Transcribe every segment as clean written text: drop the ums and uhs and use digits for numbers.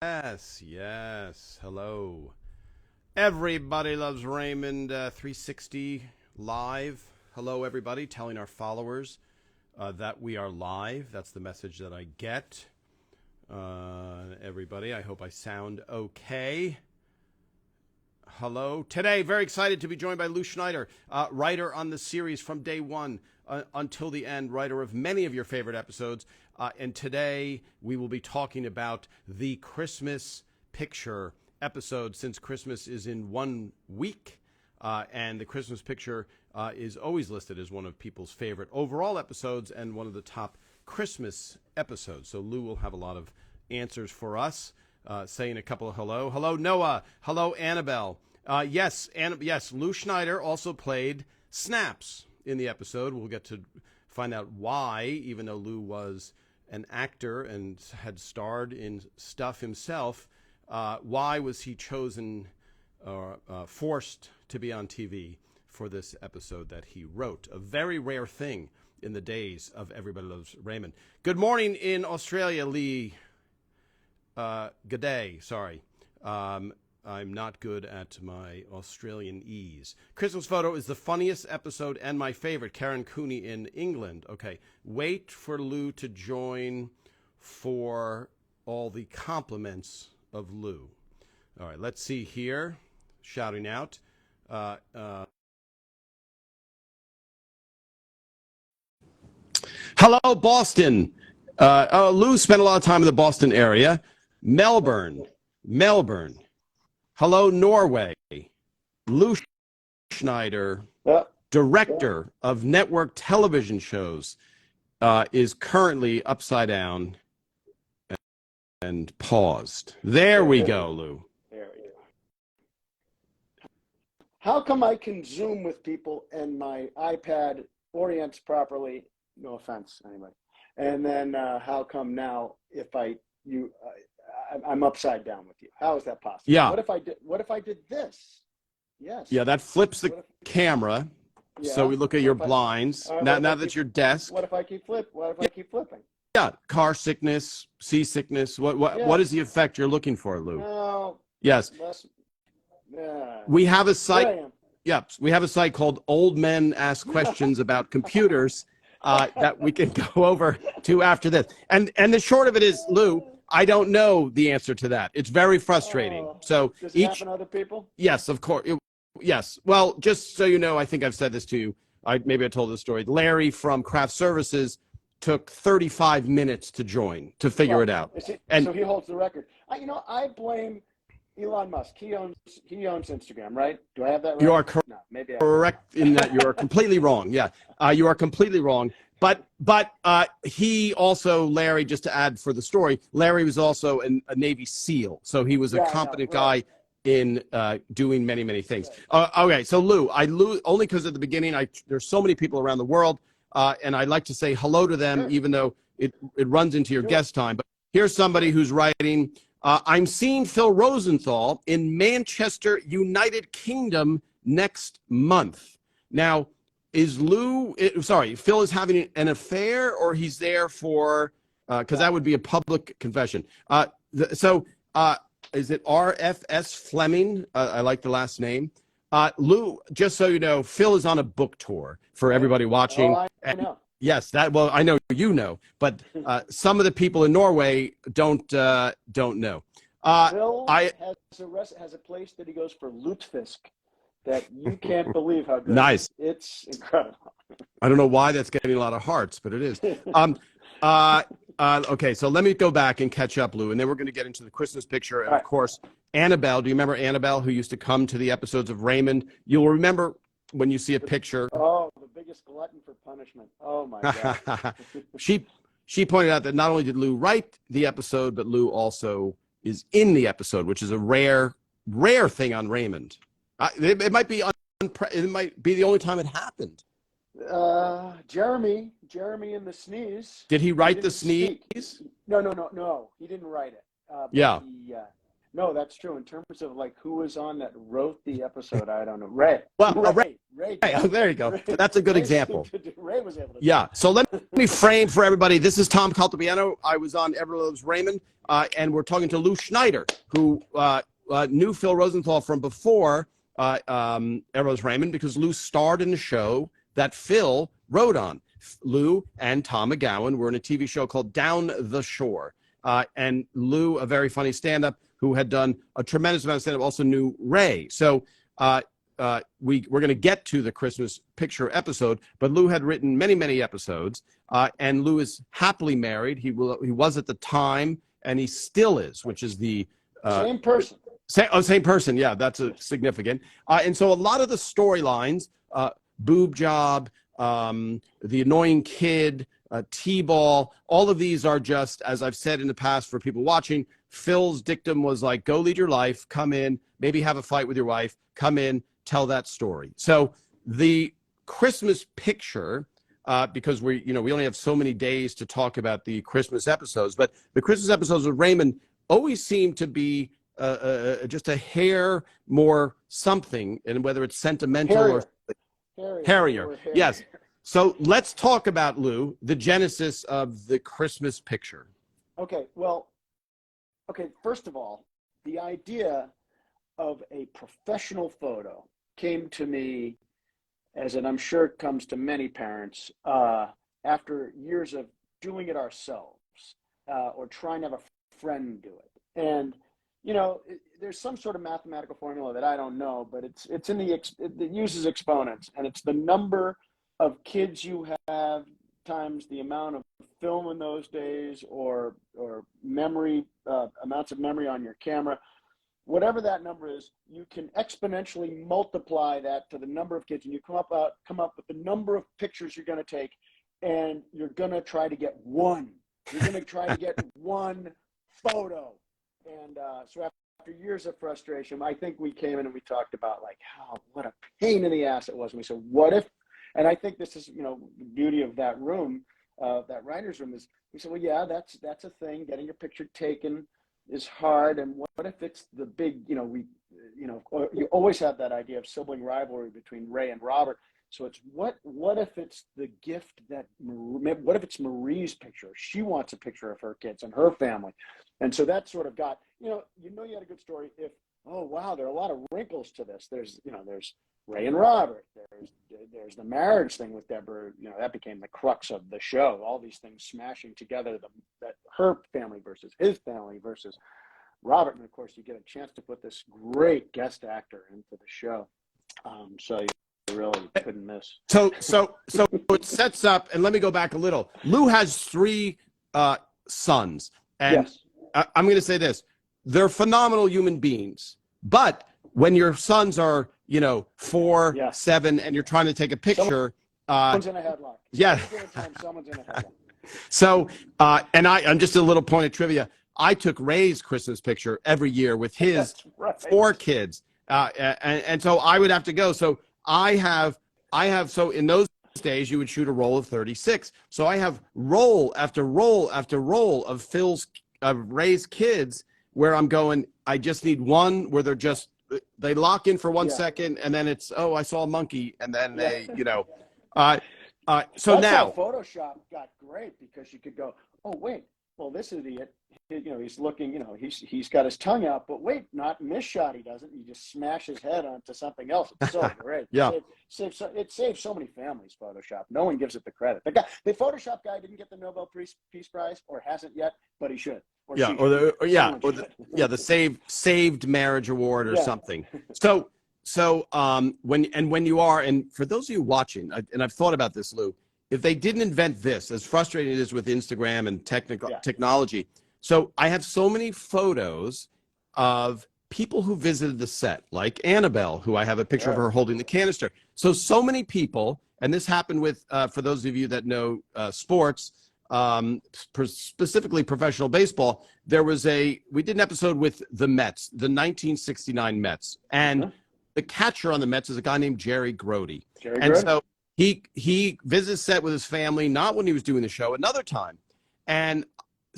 Yes, yes. Hello. Everybody loves Raymond 360 live. Hello, everybody. Telling our followers that we are live. That's the message that I get. Everybody, I hope I sound okay. Hello. Today, very excited to be joined by Lew Schneider, writer on the series from day one until the end, writer of many of your favorite episodes. And today, we will be talking about the Christmas Picture episode, since Christmas is in 1 week. And the Christmas Picture is always listed as one of people's favorite overall episodes and one of the top Christmas episodes. So Lew will have a lot of answers for us. Saying a couple of hello. Hello, Noah. Hello, Annabelle. Yes, Lew Schneider also played Snaps in the episode. We'll get to find out why, even though Lew was an actor and had starred in stuff himself, why was he chosen or forced to be on TV for this episode that he wrote? A very rare thing in the days of Everybody Loves Raymond. Good morning in Australia, Lee. Good day, sorry. I'm not good at my Australian ease. Christmas Photo is the funniest episode and my favorite. Karen Cooney in England. Okay, wait for Lew to join for all the compliments of Lew. All right, let's see here. Shouting out. Hello, Boston. Lew spent a lot of time in the Boston area. Melbourne. Hello, Norway. Lew Schneider, director of network television shows, is currently upside down and paused. There we go, Lew. There we go. How come I can Zoom with people and my iPad orients properly? No offense, anyway. And then how come now if I'm upside down with you? How is that possible? Yeah. What if I did this? Yes. Yeah, that flips the camera. Yeah. So we look at your blinds. Now that's your desk. What if I keep flipping? Yeah, car sickness, seasickness. What is the effect you're looking for, Lew? No. Yes. We have a site. Yep, we have a site called Old Men Ask Questions About Computers that we can go over to after this. And the short of it is, Lew, I don't know the answer to that. It's very frustrating. So does it happen to other people? Yes, of course. Yes. Well, just so you know, I think I've said this to you. Maybe I told this story. Larry from Craft Services took 35 minutes to join to figure it out. So he holds the record. I blame Elon Musk. He owns Instagram, right? Do I have that right? You are correct. No, maybe correct in that you are completely wrong. Yeah, you are completely wrong. But he also, Larry, just to add for the story, Larry was also a Navy SEAL, so he was a competent guy in doing many things. Okay, so Lew, only because at the beginning there's so many people around the world, and I'd like to say hello to them, even though it runs into your guest time. But here's somebody who's writing. I'm seeing Phil Rosenthal in Manchester, United Kingdom next month. Now, Phil is having an affair, or he's there for, because that would be a public confession. Is it RFS Fleming? I like the last name. Lew, just so you know, Phil is on a book tour for everybody watching. Oh, I know. Yes, I know you know, but some of the people in Norway don't know. Phil has a place that he goes for lutefisk that you can't believe how good. Nice. It's incredible. I don't know why that's getting a lot of hearts, but it is. Okay, so let me go back and catch up, Lew, and then we're going to get into the Christmas Picture. And of course, Annabelle. Do you remember Annabelle, who used to come to the episodes of Raymond? You'll remember when you see a picture. Oh, the biggest glutton for punishment. Oh my God. She pointed out that not only did Lew write the episode, but Lew also is in the episode, which is a rare thing on Raymond. It might be the only time it happened. Jeremy in the sneeze. Did he write the sneeze? No. He didn't write it. No, that's true. In terms of like who was on that wrote the episode, I don't know. Ray. Well, Ray Ray, did. oh, there you go. That's a good example. Ray was able to do Yeah. it. So let me frame for everybody. This is Tom Caltabiano. I was on Everett Loves Raymond, and we're talking to Lew Schneider, who knew Phil Rosenthal from before Everett Loves Raymond, because Lew starred in a show that Phil wrote on. Lew and Tom McGowan were in a TV show called Down the Shore. And Lew, a very funny stand-up who had done a tremendous amount of stand-up, also knew Ray. So we're going to get to the Christmas Picture episode, but Lew had written many, many episodes, and Lew is happily married. He was at the time, and he still is, which is the same person. Same person. Yeah, that's significant. And so a lot of the storylines, boob job, the annoying kid, T-ball, all of these are just, as I've said in the past for people watching, Phil's dictum was like, go lead your life, come in, maybe have a fight with your wife, come in, tell that story. So the Christmas Picture, because we only have so many days to talk about the Christmas episodes, but the Christmas episodes with Raymond always seem to be just a hair more something, and whether it's sentimental or hairier. Yes. So let's talk about, Lew, the genesis of the Christmas Picture. Okay, well, first of all, the idea of a professional photo came to me, as and I'm sure it comes to many parents, after years of doing it ourselves or trying to have a friend do it. And, there's some sort of mathematical formula that I don't know, but it uses exponents, and it's the number of kids you have times the amount of film in those days, or memory, amounts of memory on your camera. Whatever that number is, you can exponentially multiply that to the number of kids, and you come up with the number of pictures you're going to take, and you're going to try to get one. You're going to try to get one photo. And so after years of frustration, I think we came in and we talked about like what a pain in the ass it was. And we said, what if? And I think this is, the beauty of that room, that writer's room, is we said, well, yeah, that's a thing. Getting your picture taken is hard. And what if it's the big, you always have that idea of sibling rivalry between Ray and Robert. So it's what if it's the gift what if it's Marie's picture? She wants a picture of her kids and her family. And so that sort of got, you had a good story if, oh, wow, there are a lot of wrinkles to this. There's Ray and Robert. There's the marriage thing with Deborah. That became the crux of the show. All these things smashing together, that her family versus his family versus Robert. And of course, you get a chance to put this great guest actor into the show. So you really couldn't miss. So it sets up, and let me go back a little. Lew has 3 sons, and yes. I'm going to say this: they're phenomenal human beings. But when your sons are, 4, 7, and you're trying to take a picture, someone's in a headlock. Yeah. Someone's in a headlock. So, and I'm just a little point of trivia. I took Ray's Christmas picture every year with his 4 kids, and so I would have to go. So I have. So in those days, you would shoot a roll of 36. So I have roll after roll after roll of Ray's kids, where I'm going, I just need one where they lock in for 1 second, and then it's, oh, I saw a monkey, and then they, so that's now how Photoshop got great, because you could go, oh, wait, well, this idiot, he's looking, he's got his tongue out, but wait, not in this shot, he doesn't. He just smashed his head onto something else. It's so great. Yeah. It saved so many families, Photoshop. No one gives it the credit. The Photoshop guy didn't get the Nobel Peace Prize, or hasn't yet, but he should. The saved marriage award or something. So when you are, and for those of you watching, and I've thought about this, Lew, if they didn't invent this, as frustrating it is with Instagram and technology. So I have so many photos of people who visited the set, like Annabelle, who I have a picture of her holding the canister. So many people, and this happened with, for those of you that know sports, specifically professional baseball, we did an episode with the Mets, the 1969 Mets, and the catcher on the Mets is a guy named Jerry Grody. So he visits set with his family, not when he was doing the show, another time. And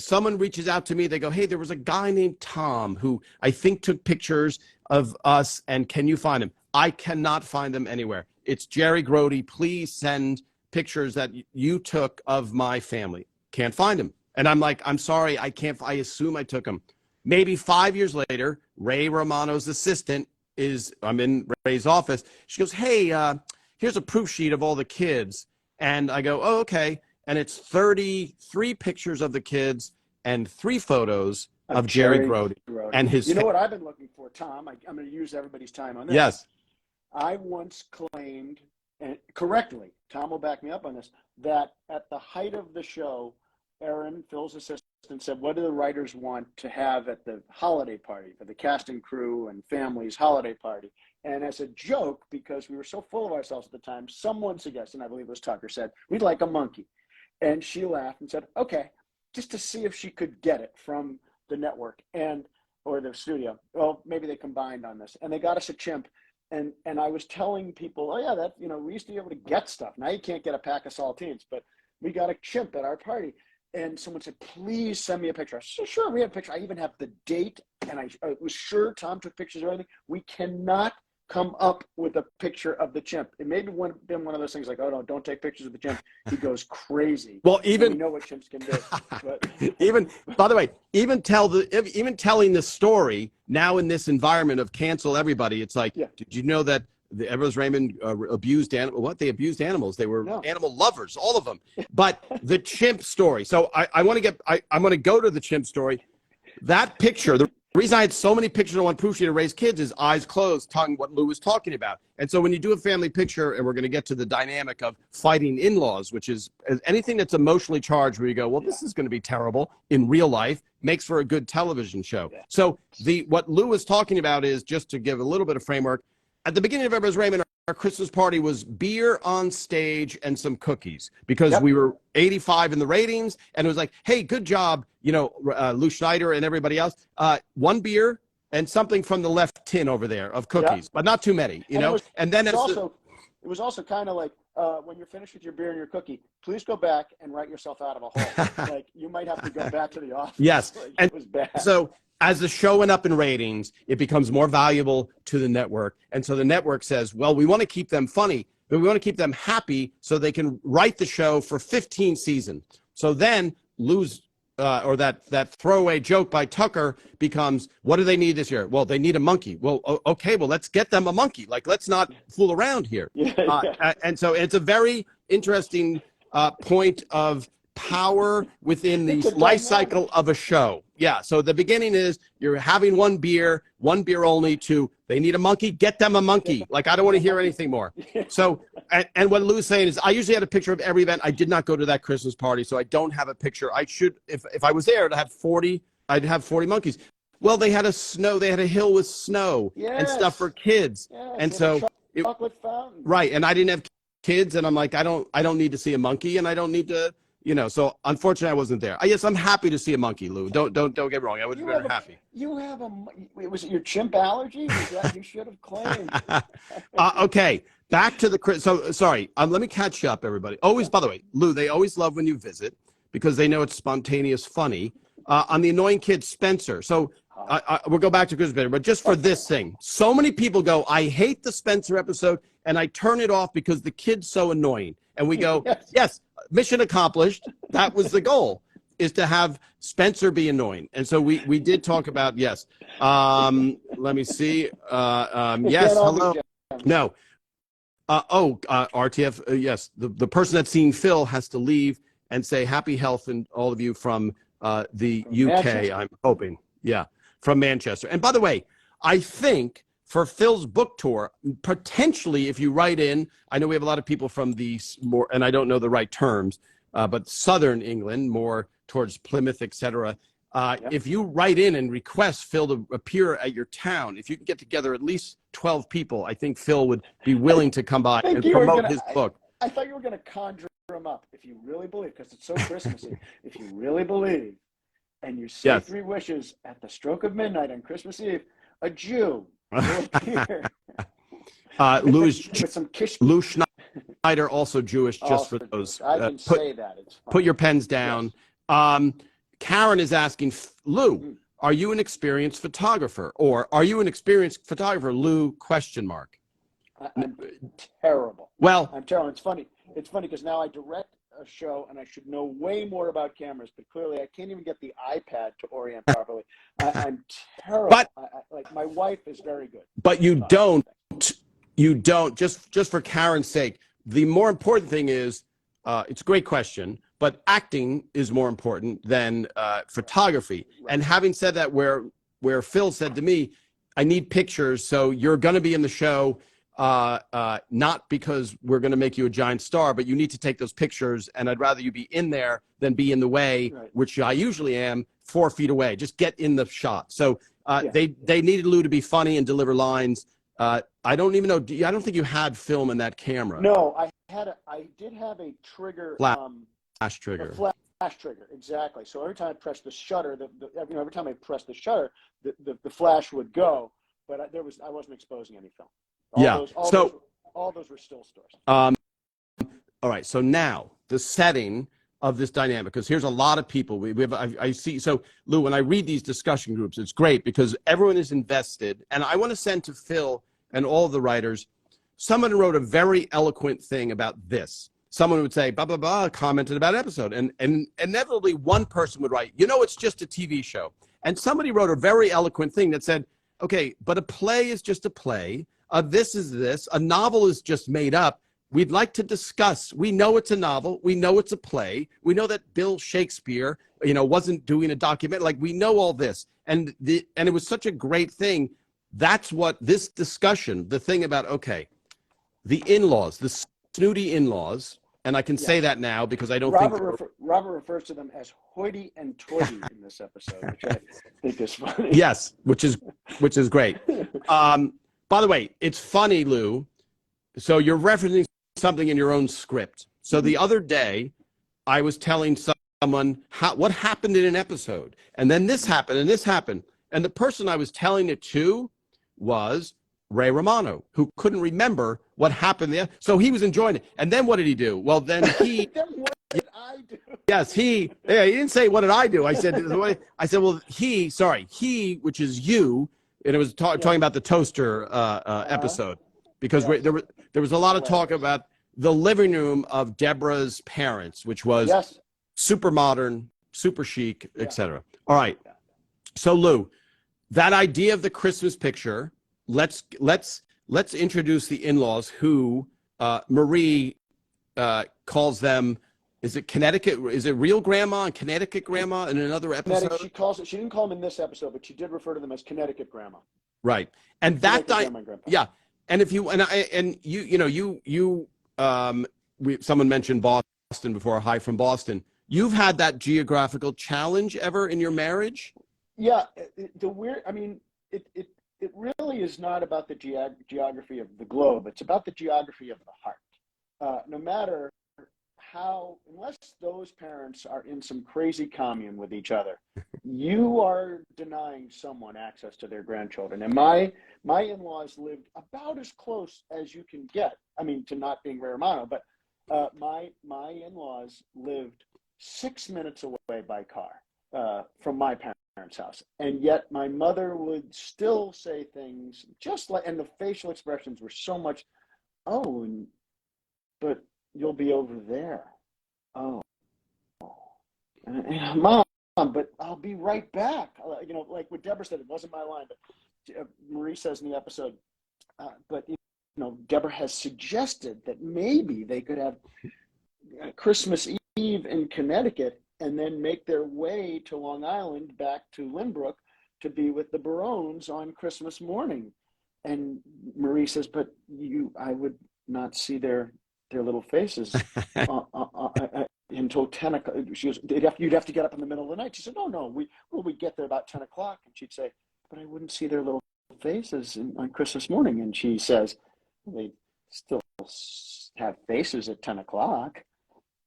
someone reaches out to me. They go, hey, there was a guy named Tom who I think took pictures of us, and can you find him? I cannot find them anywhere. It's Jerry Grody. Please send pictures that you took of my family. Can't find him. And I'm like, I'm sorry, I can't. I assume I took him. Maybe 5 years later, Ray Romano's assistant I'm in Ray's office. She goes, hey, here's a proof sheet of all the kids. And I go, oh, okay. And it's 33 pictures of the kids and 3 photos of Jerry Grody and his. You know what I've been looking for, Tom? I'm going to use everybody's time on this. Yes. I once claimed, and correctly, Tom will back me up on this, that at the height of the show, Erin, Phil's assistant, said, what do the writers want to have at the holiday party, for the cast and crew and families holiday party? And as a joke, because we were so full of ourselves at the time, someone suggested, and I believe it was Tucker, said, we'd like a monkey. And she laughed and said, okay, just to see if she could get it from the network or the studio. Well, maybe they combined on this. And they got us a chimp. And I was telling people, oh yeah, that, we used to be able to get stuff. Now you can't get a pack of saltines, but we got a chimp at our party. And someone said, please send me a picture. I said, sure, we have a picture. I even have the date, and I was sure Tom took pictures of everything. We cannot come up with a picture of the chimp. It may be been one of those things like, oh no, don't take pictures of the chimp. He goes crazy. Well, even we know what chimps can do. But even, by the way, even telling the story now in this environment of cancel everybody, it's like, did you know that the Everett Raymond abused animals? They abused animals. They were animal lovers, all of them. But the chimp story. So I'm going to go to the chimp story. That picture, the reason I had so many pictures on one proof sheet to raise kids is eyes closed, tongue, what Lew was talking about. And so when you do a family picture, and we're going to get to the dynamic of fighting in-laws, which is anything that's emotionally charged where you go, well, this is going to be terrible in real life, makes for a good television show. So what Lew was talking about is, just to give a little bit of framework, at the beginning of Everett Raymond, our Christmas party was beer on stage and some cookies, because we were 85 in the ratings, and it was like, hey, good job, Lew Schneider and everybody else. One beer and something from the left tin over there of cookies, but not too many, And then it was also kind of like, when you're finished with your beer and your cookie, please go back and write yourself out of a hole. Like, you might have to go back to the office. Yes, it was bad. So as the show went up in ratings, it becomes more valuable to the network. And so the network says, well, we want to keep them funny, but we want to keep them happy so they can write the show for 15 seasons. So then Lew's, or that throwaway joke by Tucker becomes, what do they need this year? Well, they need a monkey. Well, okay, well, let's get them a monkey. Like, let's not fool around here. And so it's a very interesting point of power within the life cycle of a show. Yeah. So the beginning is you're having one beer only, to they need a monkey, get them a monkey. Like, I don't want to hear anything more. So, and what Lew's saying is, I usually had a picture of every event. I did not go to that Christmas party, so I don't have a picture. I should, if I was there, I'd have 40 monkeys. Well, they had a hill with snow and stuff for kids. And so chocolate fountain. Right. And I didn't have kids, and I'm like, I don't need to see a monkey, and I don't need to, so unfortunately I wasn't there. Yes, I'm happy to see a monkey, Lew. Don't get me wrong. I was very happy. Was it your chimp allergy? You should have claimed. Okay, back to so sorry. Let me catch you up, everybody. Always, by the way, Lew, they always love when you visit because they know it's spontaneous, funny. On the annoying kid, Spencer. So we'll go back to Christmas, but just for this thing, so many people go, I hate the Spencer episode, and I turn it off because the kid's so annoying. And we go, yes, mission accomplished. That was the goal, is to have Spencer be annoying. And so we did talk about, yes. Let me see. Yes, hello. No. RTF, yes. The person that's seeing Phil has to leave and say happy health and all of you from the UK, I'm hoping. Yeah, from Manchester. And by the way, I think for Phil's book tour, potentially, if you write in, I know we have a lot of people from the more, and I don't know the right terms, but Southern England, more towards Plymouth, etc. If you write in and request Phil to appear at your town, if you can get together at least 12 people, I think Phil would be willing to come by and promote his book. I thought you were going to conjure him up, if you really believe, because it's so Christmassy. If you really believe, and you say 3 wishes at the stroke of midnight on Christmas Eve, a Jew will appear. Lew Schneider, also Jewish, just for those. I can say that. It's fine. Put your pens down. Karen is asking, Lew, are you an experienced photographer? Or are you an experienced photographer, Lew, question mark. I'm terrible. Well, I'm terrible. It's funny. It's funny because now I direct a show and I should know way more about cameras, but clearly I can't even get the iPad to orient properly. I'm terrible. but like my wife is very good. But you don't, just for Karen's sake, the more important thing is, it's a great question, but acting is more important than photography. Right. And having said that, where Phil said to me, I need pictures, so you're going to be in the show, not because we're going to make you a giant star, but you need to take those pictures, and I'd rather you be in there than be in the way, right, which I usually am 4 feet away. Just get in the shot. So they needed Lew to be funny and deliver lines. I don't even know. I don't think you had film in that camera. No, I did have a trigger. Flash trigger. Flash trigger, exactly. So every time I pressed the shutter, every time I pressed the shutter, the flash would go. But I wasn't exposing any film. All those were still stores. All right. So now the setting of this dynamic, because here's a lot of people we have. I see. So Lew, when I read these discussion groups, it's great because everyone is invested, and I want to send to Phil and all the writers. Someone wrote a very eloquent thing about this. Someone would say, blah, blah, blah, commented about an episode. And inevitably one person would write, it's just a TV show. And somebody wrote a very eloquent thing that said, okay, but a play is just a play. This is this. A novel is just made up. We'd like to discuss. We know it's a novel. We know it's a play. We know that Bill Shakespeare, wasn't doing a documentary. Like, we know all this. And it was such a great thing. That's what this discussion, the thing about, okay, the in-laws, the snooty in-laws, and I can say that now because I don't Robert refers to them as hoity and toity in this episode, which I think is funny. Yes, which is great. By the way, it's funny, Lew. So you're referencing something in your own script. So the other day, I was telling someone what happened in an episode, and then this happened, and this happened, and the person I was telling it to was Ray Romano, who couldn't remember what happened there. So he was enjoying it. And then what did he do? Well, then he... What did I do? Yes, he didn't say, what did I do? I said, well, he, which is you, and it was talking about the toaster episode, because there was a lot of talk about the living room of Deborah's parents, which was super modern, super chic, etc. All right. So Lew, that idea of the Christmas picture, let's introduce the in-laws who Marie calls them. Is it Connecticut? Is it real grandma and Connecticut grandma in another episode? She didn't call them in this episode, but she did refer to them as Connecticut grandma. Right. And and if you someone mentioned Boston before. Hi from Boston. You've had that geographical challenge ever in your marriage? Yeah. It really is not about the geography of the globe. It's about the geography of the heart. No matter how, unless those parents are in some crazy commune with each other, you are denying someone access to their grandchildren. And my in-laws lived about as close as you can get. I mean, to not being Ray Romano, but my in-laws lived 6 minutes away by car from my parents' house. And yet my mother would still say things just like, and the facial expressions were so much, but you'll be over there. Oh. Mom, but I'll be right back. Like what Deborah said, it wasn't my line, but Marie says in the episode, but Deborah has suggested that maybe they could have Christmas Eve in Connecticut and then make their way to Long Island back to Lynbrook to be with the Barones on Christmas morning. And Marie says, but I would not see their little faces until 10 o'clock. She goes, you'd have to get up in the middle of the night. She said, no, we'd get there about 10 o'clock. And she'd say, but I wouldn't see their little faces on Christmas morning. And she says, they still have faces at 10 o'clock.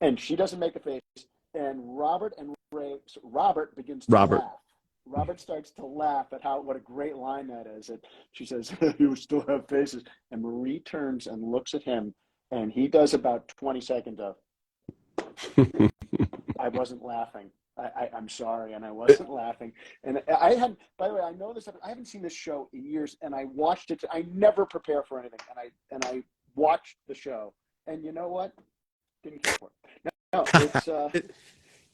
And she doesn't make a face. And Robert begins to laugh. Robert starts to laugh at what a great line that is. And she says, you still have faces. And Marie turns and looks at him, and he does about 20 seconds of, I wasn't laughing. I'm sorry, and I wasn't laughing. And I had, by the way, I know this. I haven't seen this show in years, and I watched it. I never prepare for anything, and I watched the show, and you know what? Didn't care for it. No,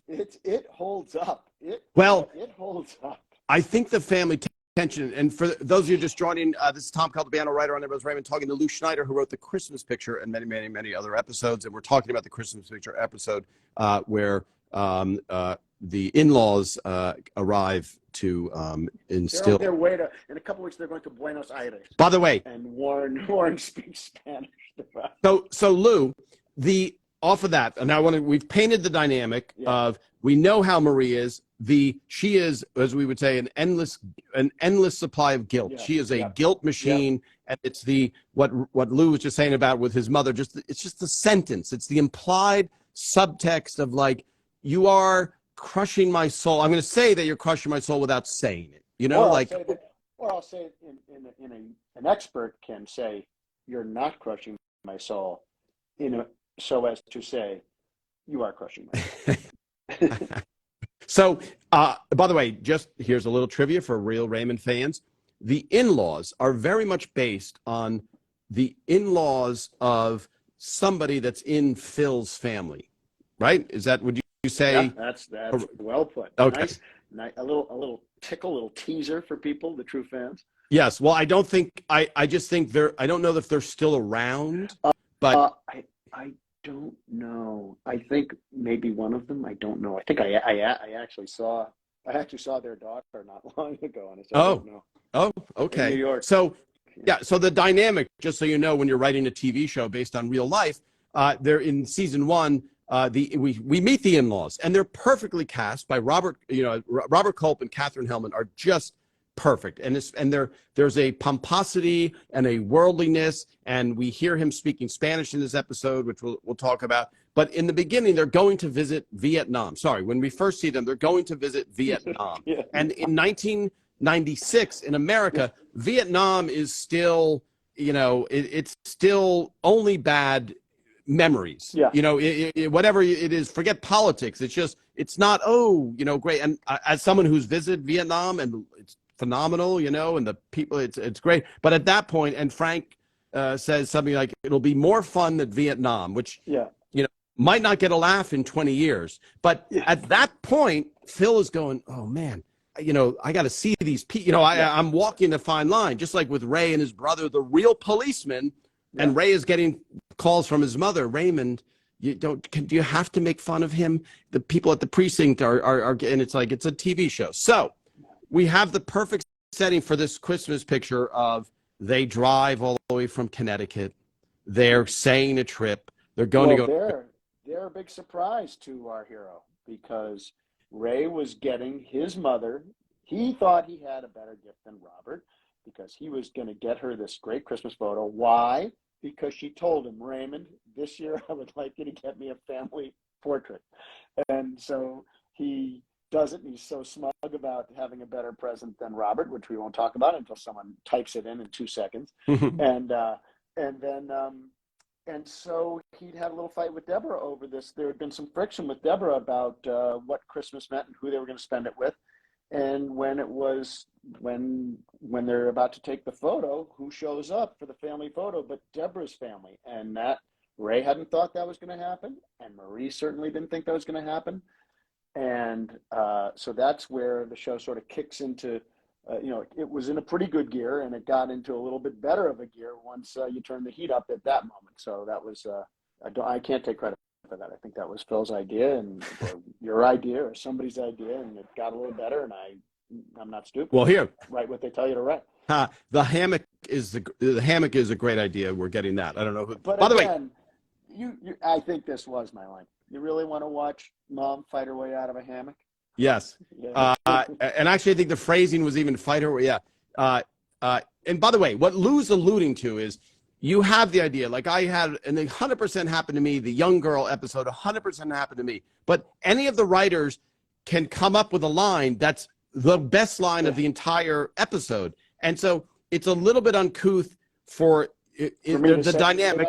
it holds up. Well, It holds up. I think the family tension, and for those of you just joining, this is Tom Caltabiano, writer on Everyone's Raymond, talking to Lew Schneider, who wrote The Christmas Picture and many, many, many other episodes. And we're talking about the Christmas Picture episode where the in-laws arrive to instill. They're on their way to, in a couple of weeks, they're going to Buenos Aires. By the way, and Warren speaks Spanish. So Lew, off of that, and we've painted the dynamic of, we know how Marie is. She is, as we would say, an endless supply of guilt. Yeah, she is a guilt machine, and it's what Lew was just saying about with his mother. It's just the sentence. It's the implied subtext of like, you are crushing my soul. I'm going to say that you're crushing my soul without saying it. You know, or I'll say it an expert can say, you're not crushing my soul, so as to say, you are crushing my soul. So, by the way, just here's a little trivia for real Raymond fans. The in-laws are very much based on the in-laws of somebody that's in Phil's family, right? Would you say? Yeah, that's well put. Okay. Nice, a little teaser for people, the true fans. Yes. Well, I just think I don't know if they're still around, but I don't know. I think maybe one of them. I don't know. I think I actually saw their daughter not long ago, and I said, I don't know. Oh, okay. In New York. So, so the dynamic, just so you know, when you're writing a TV show based on real life, they're in season 1. We meet the in-laws, and they're perfectly cast by Robert Culp and Katherine Hellman are just perfect, and there's a pomposity and a worldliness, and we hear him speaking Spanish in this episode, which we'll talk about. But in the beginning, they're going to visit Vietnam. Sorry, when we first see them, they're going to visit Vietnam. And in 1996 in America, Vietnam is still, it's still only bad memories. Whatever it is, forget politics. It's not great. And as someone who's visited Vietnam, and it's phenomenal, and the people, it's great. But at that point, and Frank says something like, it'll be more fun than Vietnam, which might not get a laugh in 20 years. But at that point, Phil is going, oh man, I got to see these people. I'm walking a fine line, just like with Ray and his brother, the real policeman. And Ray is getting calls from his mother, Raymond. Do you have to make fun of him? The people at the precinct are, and it's like, it's a TV show. So we have the perfect setting for this Christmas picture of, they drive all the way from Connecticut. They're saying a trip. They're going to go. They're a big surprise to our hero, because Ray was getting his mother. He thought he had a better gift than Robert, because he was going to get her this great Christmas photo. Why? Because she told him, Raymond, this year I would like you to get me a family portrait. And so he does it, and he's so smug about having a better present than Robert, which we won't talk about until someone types it in 2 seconds. And so he'd had a little fight with Deborah over this. There had been some friction with Deborah about what Christmas meant and who they were going to spend it with. And when they're about to take the photo, who shows up for the family photo but Deborah's family? And that Ray hadn't thought that was going to happen, and Marie certainly didn't think that was going to happen. And so that's where the show sort of kicks into, it was in a pretty good gear, and it got into a little bit better of a gear once you turn the heat up at that moment. So that was, I can't take credit for that. I think that was Phil's idea, or your idea, or somebody's idea, and it got a little better, and I'm not stupid. Well, here, write what they tell you to write. The hammock is a great idea. We're getting that. I don't know who. But by again, the way, I think this was my line. You really want to watch Mom fight her way out of a hammock? Yes. And actually, I think the phrasing was even fight her way. Yeah. And by the way, what Lew's alluding to is, you have the idea, like I had, and 100% happened to me, the young girl episode, 100% happened to me. But any of the writers can come up with a line that's the best line of the entire episode. And so it's a little bit uncouth for the dynamic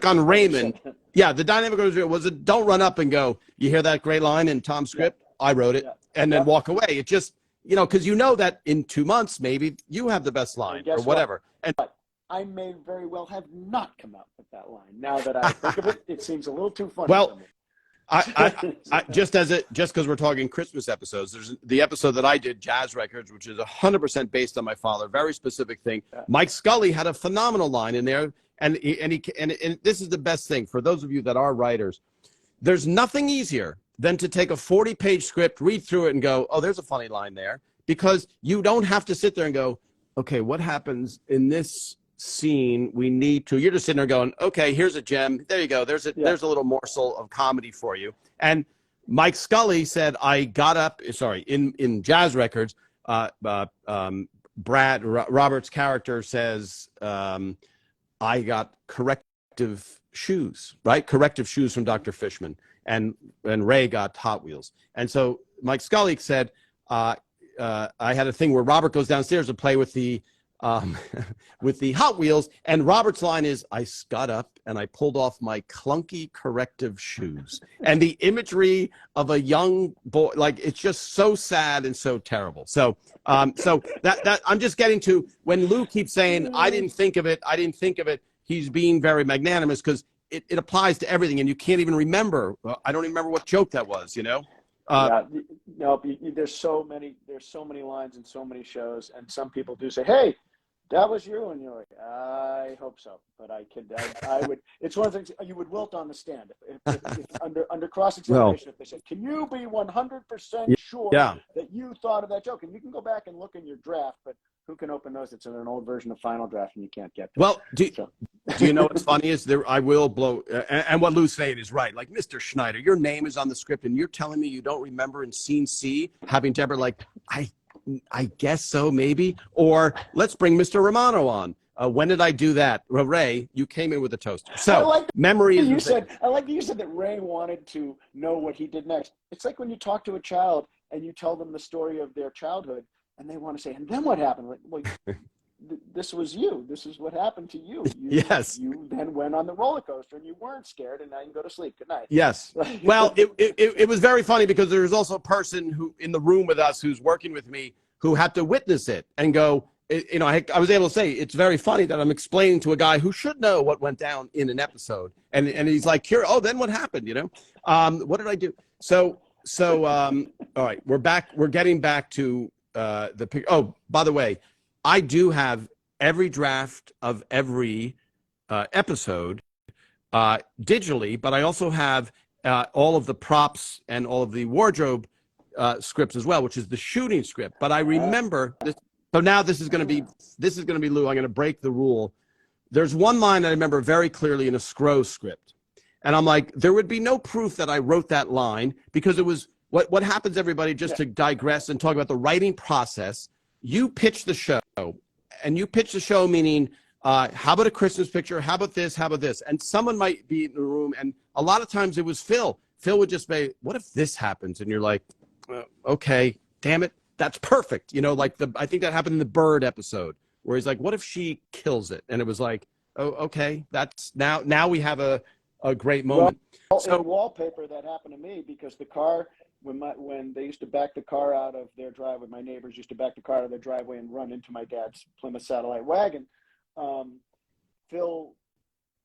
on Raymond. Yeah, the dynamic was it, don't run up and go, you hear that great line in Tom's script? Yeah. I wrote it, and then walk away. It just, because that in 2 months, maybe you have the best line or whatever. What? And I may very well have not come up with that line. Now that I think of it, it seems a little too funny for me. I just because we're talking Christmas episodes, there's the episode that I did, Jazz Records, which is 100% based on my father, very specific thing. Yeah. Mike Scully had a phenomenal line in there, and this is the best thing for those of you that are writers. There's nothing easier than to take a 40-page script, read through it, and go, oh, there's a funny line there, because you don't have to sit there and go, okay, what happens in this scene? You're just sitting there going, okay, here's a gem. There you go. There's a little morsel of comedy for you. And Mike Scully said, I got up, in Jazz Records, Brad Roberts' character says, I got corrective shoes, right? Corrective shoes from Dr. Fishman, and Ray got Hot Wheels. And so Mike Scully said, I had a thing where Robert goes downstairs to play with the Hot Wheels, and Robert's line is, I got up and I pulled off my clunky corrective shoes. And the imagery of a young boy, like, it's just so sad and so terrible. So that I'm just getting to, when Lew keeps saying, I didn't think of it, he's being very magnanimous, because it applies to everything, and you can't even remember. I don't even remember what joke that was, No, there's so many lines and so many shows, and some people do say, hey, that was you, and you're like, I hope so, but I would. It's one of the things you would wilt on the stand if under cross-examination. If they said, can you be 100% sure that you thought of that joke? And you can go back and look in your draft, but who can open those? It's in an old version of Final Draft, and you can't get to it. Do you know what's funny is I will blow, and what Lew's saying is right. Like, Mr. Schneider, your name is on the script, and you're telling me you don't remember in scene C having Deborah like, I guess so, maybe. Or let's bring Mr. Romano on. When did I do that? Well, Ray, you came in with a toaster. So memory is. I like that you said that Ray wanted to know what he did next. It's like when you talk to a child and you tell them the story of their childhood, and they want to say, and then what happened? Like, well, this was you. This is what happened to you. Yes. You then went on the roller coaster, and you weren't scared, and now you can go to sleep. Good night. Yes. Well, it was very funny, because there was also a person who in the room with us who's working with me who had to witness it and go, I was able to say, it's very funny that I'm explaining to a guy who should know what went down in an episode. And he's like, here, oh, then what happened? What did I do? So all right, we're back. We're getting back to the picture. Oh, by the way, I do have every draft of every episode digitally, but I also have all of the props and all of the wardrobe scripts as well, which is the shooting script. But I remember this. So now this is going to be Lew. I'm going to break the rule. There's one line that I remember very clearly in a Scro script, and I'm like, there would be no proof that I wrote that line, because it was what happens. Everybody, just to digress and talk about the writing process. You pitch the show, and you pitch the show meaning, how about a Christmas picture? How about this? How about this? And someone might be in the room, and a lot of times it was Phil. Phil would just say, what if this happens? And you're like, okay, damn it, that's perfect. I think that happened in the Bird episode, where he's like, what if she kills it? And it was like, oh, okay, that's now we have a great moment. Well, in Wallpaper, that happened to me, because the car, when they used to back the car out of their driveway, my neighbors used to back the car out of their driveway and run into my dad's Plymouth Satellite wagon. Phil,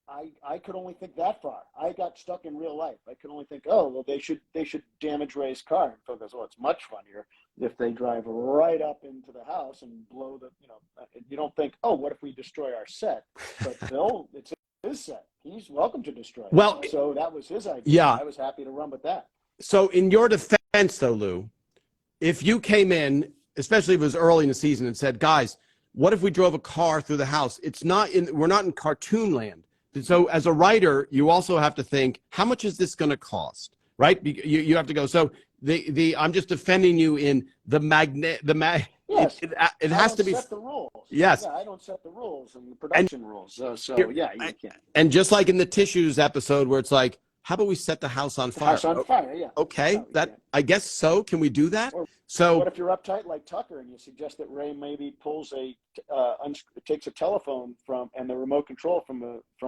I could only think that far. I got stuck in real life. I could only think, oh, well, they should damage Ray's car. And Phil goes, well, it's much funnier if they drive right up into the house and blow the, you don't think, oh, what if we destroy our set? But Phil, it's his set. He's welcome to destroy it. Well, so that was his idea. Yeah. I was happy to run with that. So in your defense, though, Lew, if you came in, especially if it was early in the season, and said, guys, what if we drove a car through the house? We're not in cartoon land. So as a writer, you also have to think, how much is this going to cost, right? You have to go. So I'm just defending you in Yes. It has to be. Set the rules. Yes. Yeah, I don't set the rules and the production rules. So yeah, you can't. And just like in the Tissues episode, where it's like, how about we set the house on fire? House on fire, yeah. Okay, I guess so. Can we do that? Or so what if you're uptight like Tucker and you suggest that Ray maybe pulls takes a telephone and the remote control from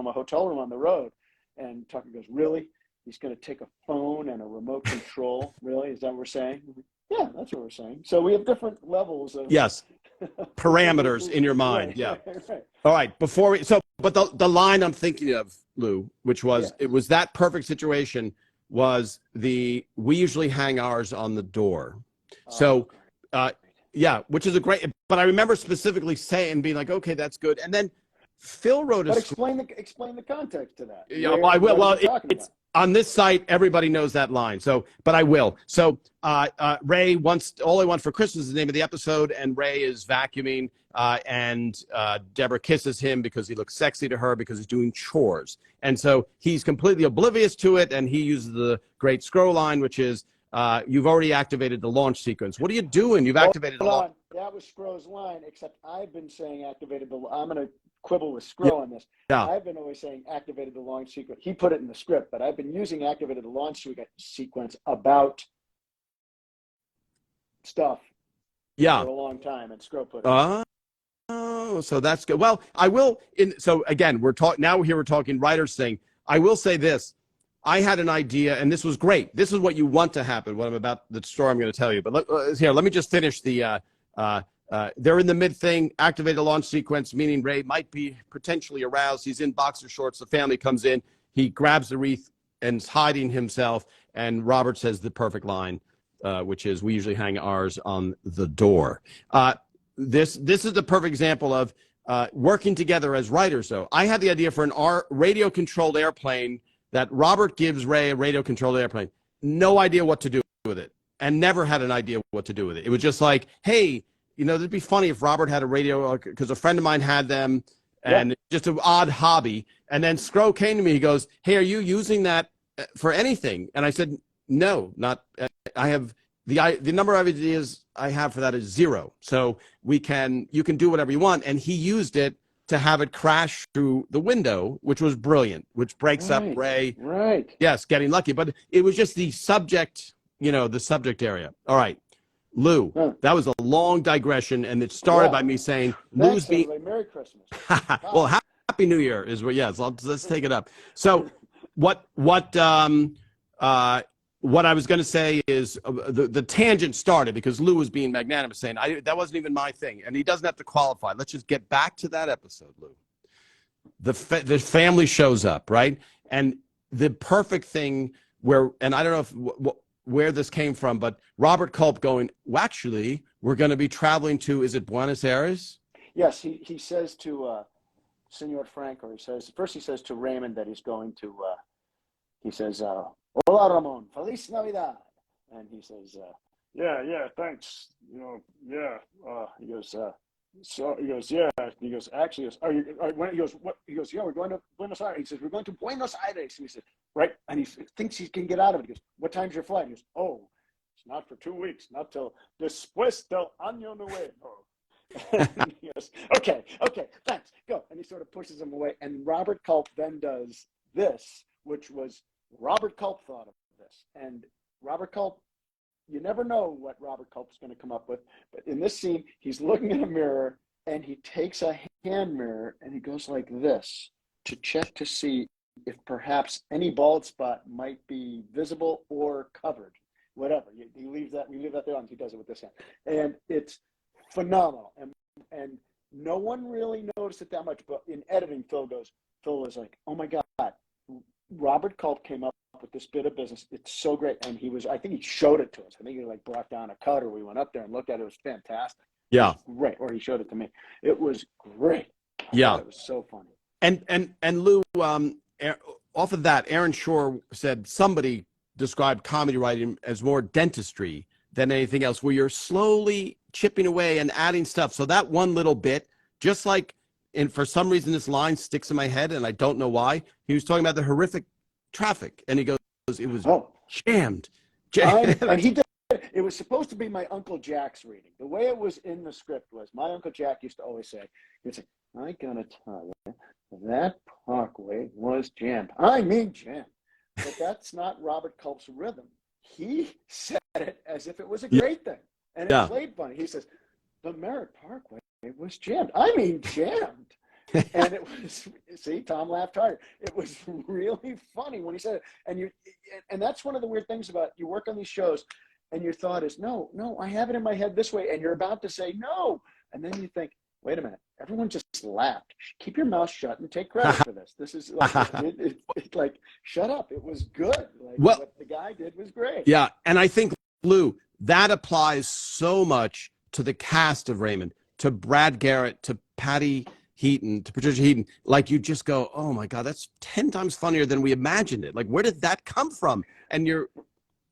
a hotel room on the road, And Tucker goes, really? He's going to take a phone and a remote control? Really? Is that what we're saying? Yeah, that's what we're saying. So we have different levels of Yes. Parameters in your mind. Right, Yeah. right. All right. But the line I'm thinking of, Lou, which was, Yeah. it was that perfect situation, was we usually hang ours on the door. So, yeah, which is a great, but I remember specifically saying, being like, okay, that's good. And then Phil wrote a But script. explain the context to that. Yeah, well, I will. Well, it's on this site. Everybody knows that line. So, but I will. So, Ray wants, all I want for Christmas is the name of the episode, and Ray is vacuuming, and Deborah kisses him because he looks sexy to her because he's doing chores, and so he's completely oblivious to it, and he uses the great scroll line, which is, "You've already activated the launch sequence. What are you doing? You've activated the launch." That was Scro's line, except I've been saying activated the. I'm going to quibble with Scro on this. Yeah. I've been always saying activated the launch sequence. He put it in the script, but I've been using activated the launch sequence about stuff for a long time, and Scro put it. Oh, so that's good. Well, I will. So again, we're talking writers thing. I will say this. I had an idea, and this was great. This is what you want to happen. What I'm about, the story I'm going to tell you. But let me just finish the. They're in the mid thing. Activate a launch sequence, meaning Ray might be potentially aroused. He's in boxer shorts. The family comes in. He grabs the wreath and is hiding himself. And Robert says the perfect line, which is, "We usually hang ours on the door." This is the perfect example of working together as writers. Though I had the idea for an radio-controlled airplane, that Robert gives Ray a radio-controlled airplane. No idea what to do with it, and never had an idea what to do with it. It was just like, hey, it'd be funny if Robert had a radio, because a friend of mine had them, and just an odd hobby. And then Scro came to me. He goes, "Hey, are you using that for anything?" And I said, "No, not. I have the number of ideas I have for that is 0. So you can do whatever you want." And he used it to have it crash through the window, which was brilliant, which breaks up Ray. Right. Yes, getting lucky. But it was just the subject, the subject area. All right, Lou, that was a long digression, and it started by me saying, Lou's being... Merry Christmas. Well, Happy New Year is what, yes, let's take it up. So what I was going to say is the tangent started because Lew was being magnanimous, saying that wasn't even my thing, and he doesn't have to qualify. Let's just get back to that episode, Lew. The family shows up, right? And the perfect thing and I don't know where this came from, but Robert Culp going, well, actually, we're going to be traveling to, is it Buenos Aires? Yes, he says to Senor Franco, he says to Raymond that he's going to, he says, "Hola, Ramon, Feliz Navidad." And he says, yeah, thanks. He goes, actually, yeah, we're going to Buenos Aires. He says, "We're going to Buenos Aires." And he says, right. And he thinks he can get out of it. He goes, "What time's your flight?" He goes, "Oh, it's not for 2 weeks, not till después del año nuevo." And he goes, okay, thanks, go. And he sort of pushes him away. And Robert Culp then does this, which was Robert Culp thought of this. And Robert Culp, you never know what Robert Culp's going to come up with. But in this scene, he's looking in a mirror, and he takes a hand mirror, and he goes like this to check to see if perhaps any bald spot might be visible or covered. Whatever. We leave that there, and he does it with this hand. And it's phenomenal. And no one really noticed it that much. But in editing, Phil was like, "Oh my God, Robert Culp came up with this bit of business. It's so great." And I think he showed it to us. I think he brought down a cut, or we went up there and looked at it. It was fantastic. Yeah. It was great. Or he showed it to me. It was great. Yeah. It was so funny. And Lou, off of that, Aaron Shore said somebody described comedy writing as more dentistry than anything else, where you're slowly chipping away and adding stuff. So that one little bit, just like, and for some reason this line sticks in my head, and I don't know why. He was talking about the horrific traffic, and he goes, "It was jammed." And he did. It was supposed to be my Uncle Jack's reading. The way it was in the script was, my Uncle Jack used to always say, he'd say, "I gotta tell you, that parkway was jammed. I mean jammed." But that's not Robert Culp's rhythm. He said it as if it was a great thing. And it played funny. He says, "The Merritt Parkway was jammed. I mean jammed." And it was, see, Tom laughed harder. It was really funny when he said it. And that's one of the weird things about you work on these shows and your thought is, no, I have it in my head this way. And you're about to say no. And then you think, wait a minute, everyone just laughed. Keep your mouth shut and take credit for this. This is like, it's like, shut up. It was good. Like Well, what the guy did was great. yeah. And I think, Lew, that applies so much to the cast of Raymond, to Brad Garrett, to Patty Heaton, to Patricia Heaton. Like you just go, oh my God, that's 10 times funnier than we imagined it. Like, where did that come from? And you're,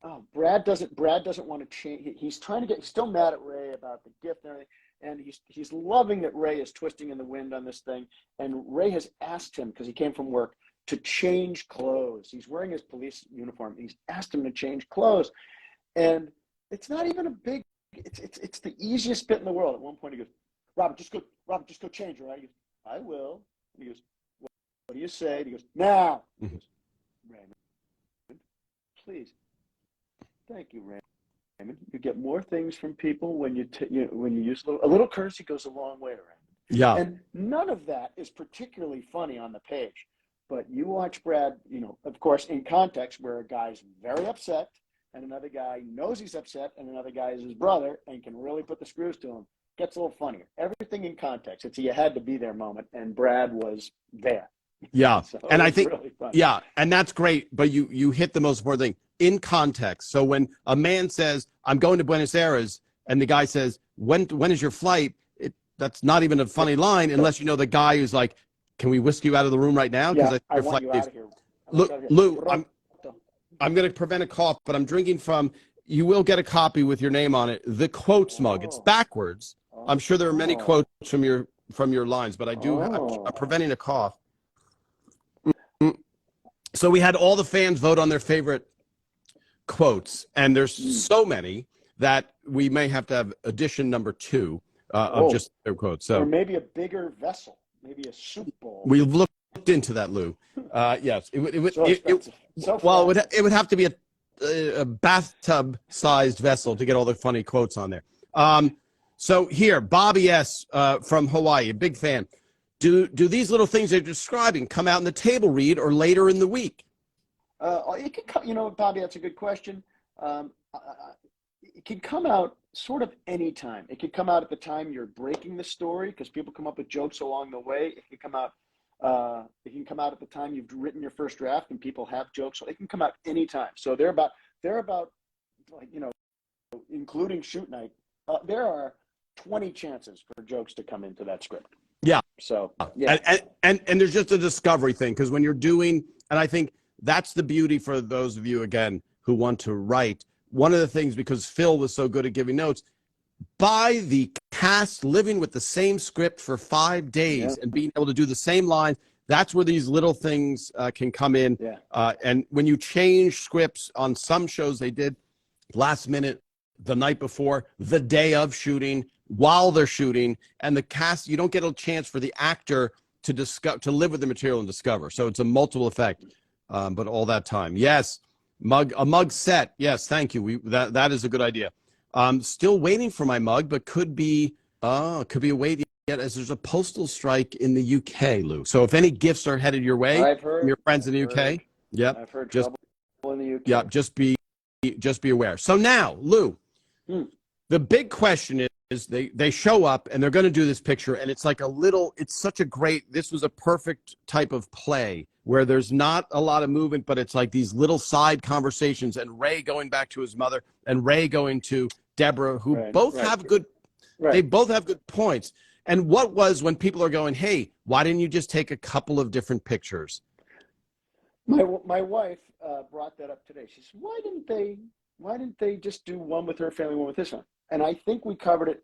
oh, Brad doesn't want to change. He's trying to he's still mad at Ray about the gift and everything. And he's loving that Ray is twisting in the wind on this thing. And Ray has asked him, because he came from work, to change clothes. He's wearing his police uniform. He's asked him to change clothes. And it's not even a big, it's the easiest bit in the world. At one point he goes, Robert, just go change, right? He goes, I will. And he goes, what do you say? And he goes, now. He goes, Raymond, please. Thank you, Raymond. You get more things from people when you use a little courtesy goes a long way around. yeah. And none of that is particularly funny on the page. But you watch Brad, of course, in context where a guy's very upset and another guy knows he's upset and another guy is his brother and can really put the screws to him, gets a little funnier. Everything in context. It's a you had to be there moment, and Brad was there. Yeah. So and I think, really funny. yeah, and that's great. But you hit the most important thing in context. So when a man says, I'm going to Buenos Aires, and the guy says, when is your flight? That's not even a funny line unless you know the guy who's like, can we whisk you out of the room right now? Yeah, I want you out of here. Lew, I'm going to prevent a cough, but I'm drinking from, you will get a copy with your name on it, the quotes mug. It's backwards. I'm sure there are many quotes from your lines, but I'm preventing a cough. So we had all the fans vote on their favorite quotes, and there's so many that we may have to have edition number 2 of just their quotes. So, or maybe a bigger vessel, maybe a soup bowl. We looked into that, Lew. Yes, it would have to be a bathtub-sized vessel to get all the funny quotes on there. So here, Bobby S. From Hawaii, a big fan. Do these little things they're describing come out in the table read or later in the week? It could come, Bobby, that's a good question. It can come out sort of any time. It could come out at the time you're breaking the story because people come up with jokes along the way. It can come out. It can come out at the time you've written your first draft and people have jokes. So it can come out anytime. So they're about like, including shoot night. There are 20 chances for jokes to come into that script. Yeah. So yeah. And there's just a discovery thing because when you're doing, and I think that's the beauty for those of you again who want to write. One of the things, because Phil was so good at giving notes, by the cast living with the same script for 5 days and being able to do the same lines, that's where these little things can come in. Yeah. And when you change scripts on some shows, they did last minute, the night before, the day of shooting, while they're shooting, and the cast, you don't get a chance for the actor to live with the material and discover. So it's a multiple effect, but all that time. Yes, a mug set. Yes, thank you. That is a good idea. Still waiting for my mug, but could be a wait yet as there's a postal strike in the UK, Lew. So if any gifts are headed your way from your friends in the UK, I've heard trouble in the UK. Yeah, just be aware. So now, Lew, the big question is they show up and they're going to do this picture, and it's like this was a perfect type of play where there's not a lot of movement, but it's like these little side conversations, and Ray going back to his mother and Ray going to Deborah, who both have good, they both have good points. And what was when people are going, hey, why didn't you just take a couple of different pictures? My wife brought that up today. She said, why didn't they just do one with her family, one with this one? And I think we covered it.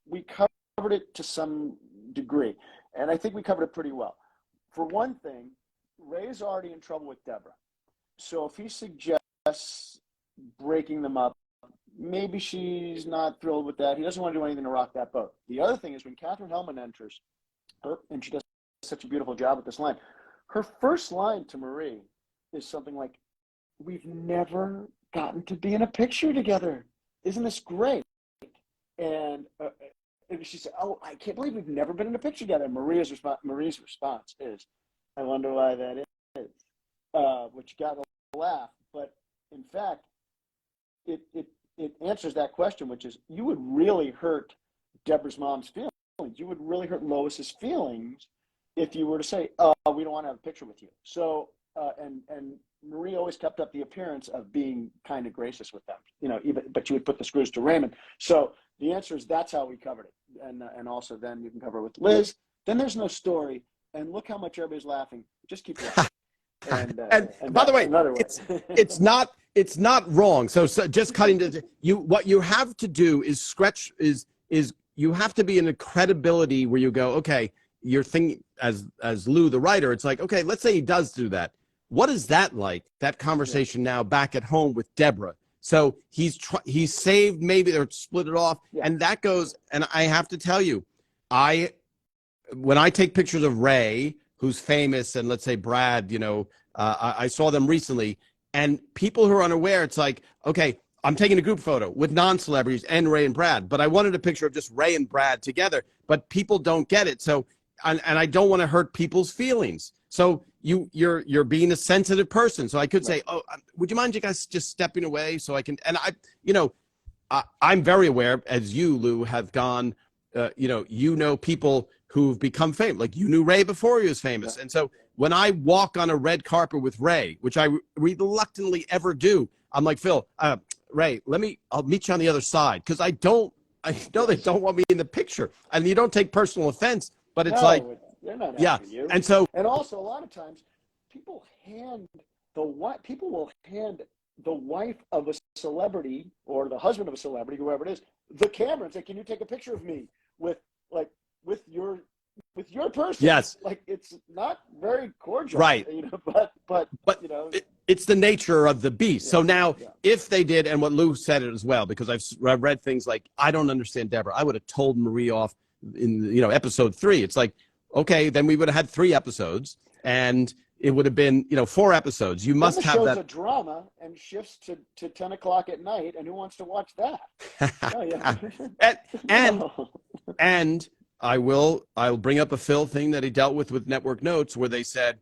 We covered it to some degree, and I think we covered it pretty well. For one thing, Ray's already in trouble with Deborah. So if he suggests breaking them up, maybe she's not thrilled with that. He doesn't want to do anything to rock that boat. The other thing is when Katherine Hellman enters, and she does such a beautiful job with this line, her first line to Marie is something like, we've never gotten to be in a picture together. Isn't this great? And and she said, "Oh, I can't believe we've never been in a picture together." Marie's response is, "I wonder why that is," which got a laugh. But in fact, it answers that question, which is, you would really hurt Deborah's mom's feelings. You would really hurt Lois's feelings if you were to say, "We don't want to have a picture with you." So, and Marie always kept up the appearance of being kind of gracious with them, but you would put the screws to Raymond. So the answer is, that's how we covered it. And also then you can cover it with Liz. Then there's no story. And look how much everybody's laughing. Just keep laughing. And by the way, it's not wrong. So just cutting to you, what you have to do is you have to be in a credibility where you go, okay, you're thinking as Lew, the writer, it's like, okay, let's say he does do that. What is that like, that conversation now back at home with Deborah? So he's saved, maybe they're split it off. Yeah. And that goes, and I have to tell you, when I take pictures of Ray, who's famous, and let's say Brad, I saw them recently, and people who are unaware, it's like, okay, I'm taking a group photo with non-celebrities and Ray and Brad, but I wanted a picture of just Ray and Brad together, but people don't get it. So, and I don't want to hurt people's feelings. So you're being a sensitive person. So I could say, "Oh, would you mind you guys just stepping away so I can?" And I'm very aware, as you, Lew, have gone, people who've become famous. Like, you knew Ray before he was famous. And so when I walk on a red carpet with Ray, which I reluctantly ever do, I'm like, "Phil, Ray, I'll meet you on the other side." Because I know they don't want me in the picture. And you don't take personal offense, but it's they're not after you. And also, a lot of times people will hand the wife of a celebrity or the husband of a celebrity, whoever it is, the camera and say, "Can you take a picture of me with your person?" Yes. Like, it's not very cordial. Right. But it's the nature of the beast. Yeah. So now, if they did, and what Lew said it as well, because I've read things like, "I don't understand Deborah. I would have told Marie off in episode 3. It's like, okay, then we would have had 3 episodes, and it would have been 4 episodes. You must have that. The show's a drama and shifts to 10 o'clock at night, and who wants to watch that? Oh, yeah. and I'll bring up a Phil thing that he dealt with Network Notes, where they said,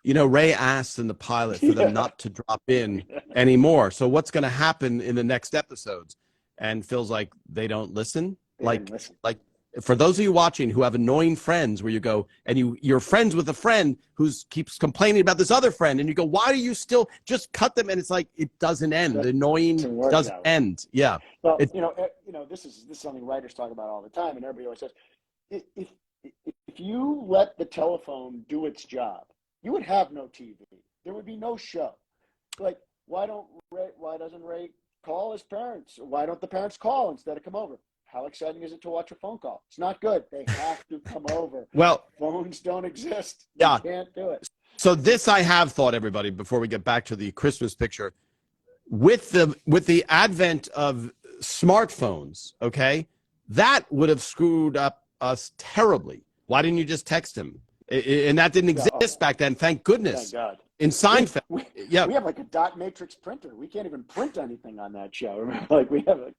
Ray asked in the pilot for them not to drop in anymore. So what's going to happen in the next episodes? And Phil's like, they don't listen. Like for those of you watching who have annoying friends, where you go and you're friends with a friend who keeps complaining about this other friend, and you go, "Why do you still just cut them?" And it's like, it doesn't end. The annoying doesn't end. Yeah. Well, this is something writers talk about all the time, and everybody always says, if you let the telephone do its job, you would have no TV. There would be no show. Like, why doesn't Ray call his parents? Why don't the parents call instead of come over? How exciting is it to watch a phone call? It's not good. They have to come over. Well, phones don't exist. You can't do it. So this, I have thought, everybody, before we get back to the Christmas picture, with the advent of smartphones, okay, that would have screwed up us terribly. Why didn't you just text him? And that didn't exist back then. Thank goodness. Thank God. In Seinfeld, we have like a dot matrix printer. We can't even print anything on that show. Remember? Like, we have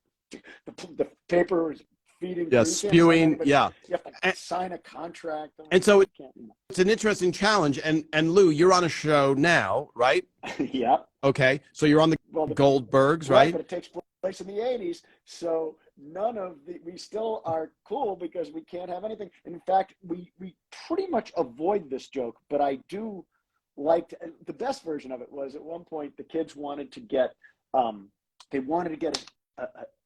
the paper is feeding. Spewing. You have to sign a contract. And so it's an interesting challenge. And Lew, you're on a show now, right? Yeah. Okay. So you're on the Goldbergs, right? But it takes place in the 80s. So we still are cool because we can't have anything. In fact, we pretty much avoid this joke, but I do like the best version of it was, at one point the kids wanted to get a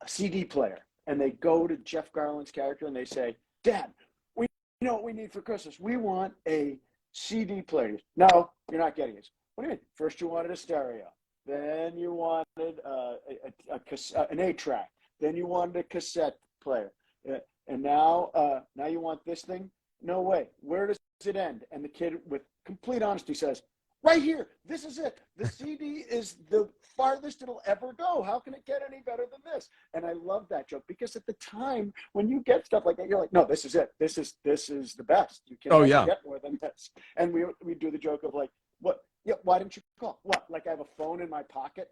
CD player, and they go to Jeff Garland's character and they say, "Dad, we know what we need for Christmas. We want a CD player." "No, you're not getting it." "What do you mean? First you wanted a stereo, then you wanted an 8-track, then you wanted a cassette player, and now you want this thing? No way. Where does it end?" And the kid, with complete honesty, says, "Right here. This is it. The CD is the farthest it'll ever go. How can it get any better than this?" And I love that joke, because at the time when you get stuff like that, you're like, "No, this is it. This is the best. You can't get more than this." And we do the joke of like, "What? Yeah, why didn't you call? What? Like, I have a phone in my pocket?"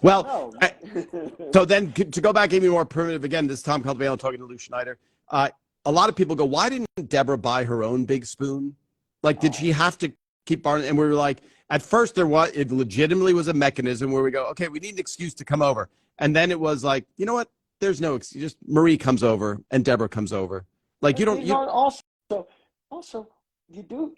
Well, No. so then to go back even more primitive again, this is Tom Calvino talking to Lew Schneider. A lot of people go, why didn't Deborah buy her own big spoon? Like, did she have to keep borrowing? And we were like, at first it legitimately was a mechanism where we go, okay, we need an excuse to come over. And then it was like, you know what? There's no excuse. Just Marie comes over and Deborah comes over. Like you don't, Also, you do,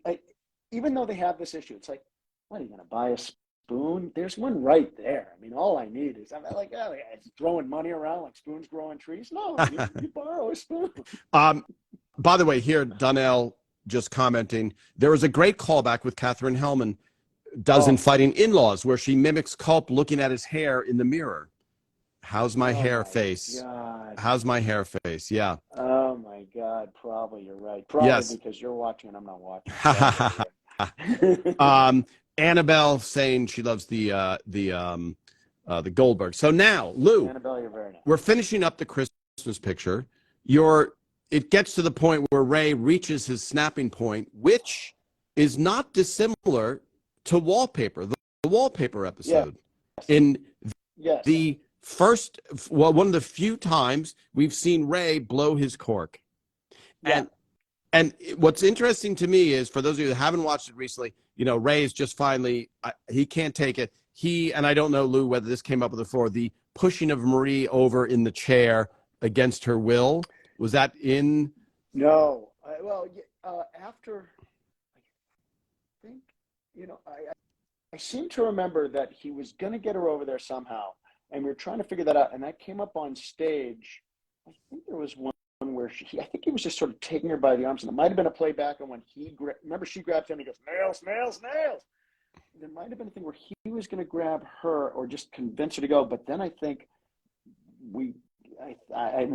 even though they have this issue, it's like, what, are you going to buy a spoon? There's one right there. I mean, all I need is, I'm like, oh, yeah, throwing money around like spoons growing trees. No, you borrow a spoon. By the way, here, Donnell just commenting, there was a great callback with Katherine Hellman does in Fighting In-Laws where she mimics Culp looking at his hair in the mirror. How's my hair face? God. How's my hair face? Yeah. Oh my God. Probably you're right. Probably Yes. because you're watching and I'm not watching. Annabelle saying she loves the Goldberg. So now, Lou, Annabelle, you're very nice. we're finishing up the Christmas picture. It gets to the point where Ray reaches his snapping point, which is not dissimilar to Wallpaper, the Wallpaper episode. Yes. In Yes. the one of the few times we've seen Ray blow his cork. Yeah. And what's interesting to me is, for those of you that haven't watched it recently, Ray is just finally, he can't take it. And I don't know, Lou, whether this came up before, the pushing of Marie over in the chair against her will. Was that in? No. After, I think, I seem to remember that he was going to get her over there somehow. And we were trying to figure that out. And that came up on stage. I think there was one where I think he was just sort of taking her by the arms. And it might have been a playback on when remember she grabs him and he goes, nails, nails, nails. There might have been a thing where he was going to grab her or just convince her to go. But then I think I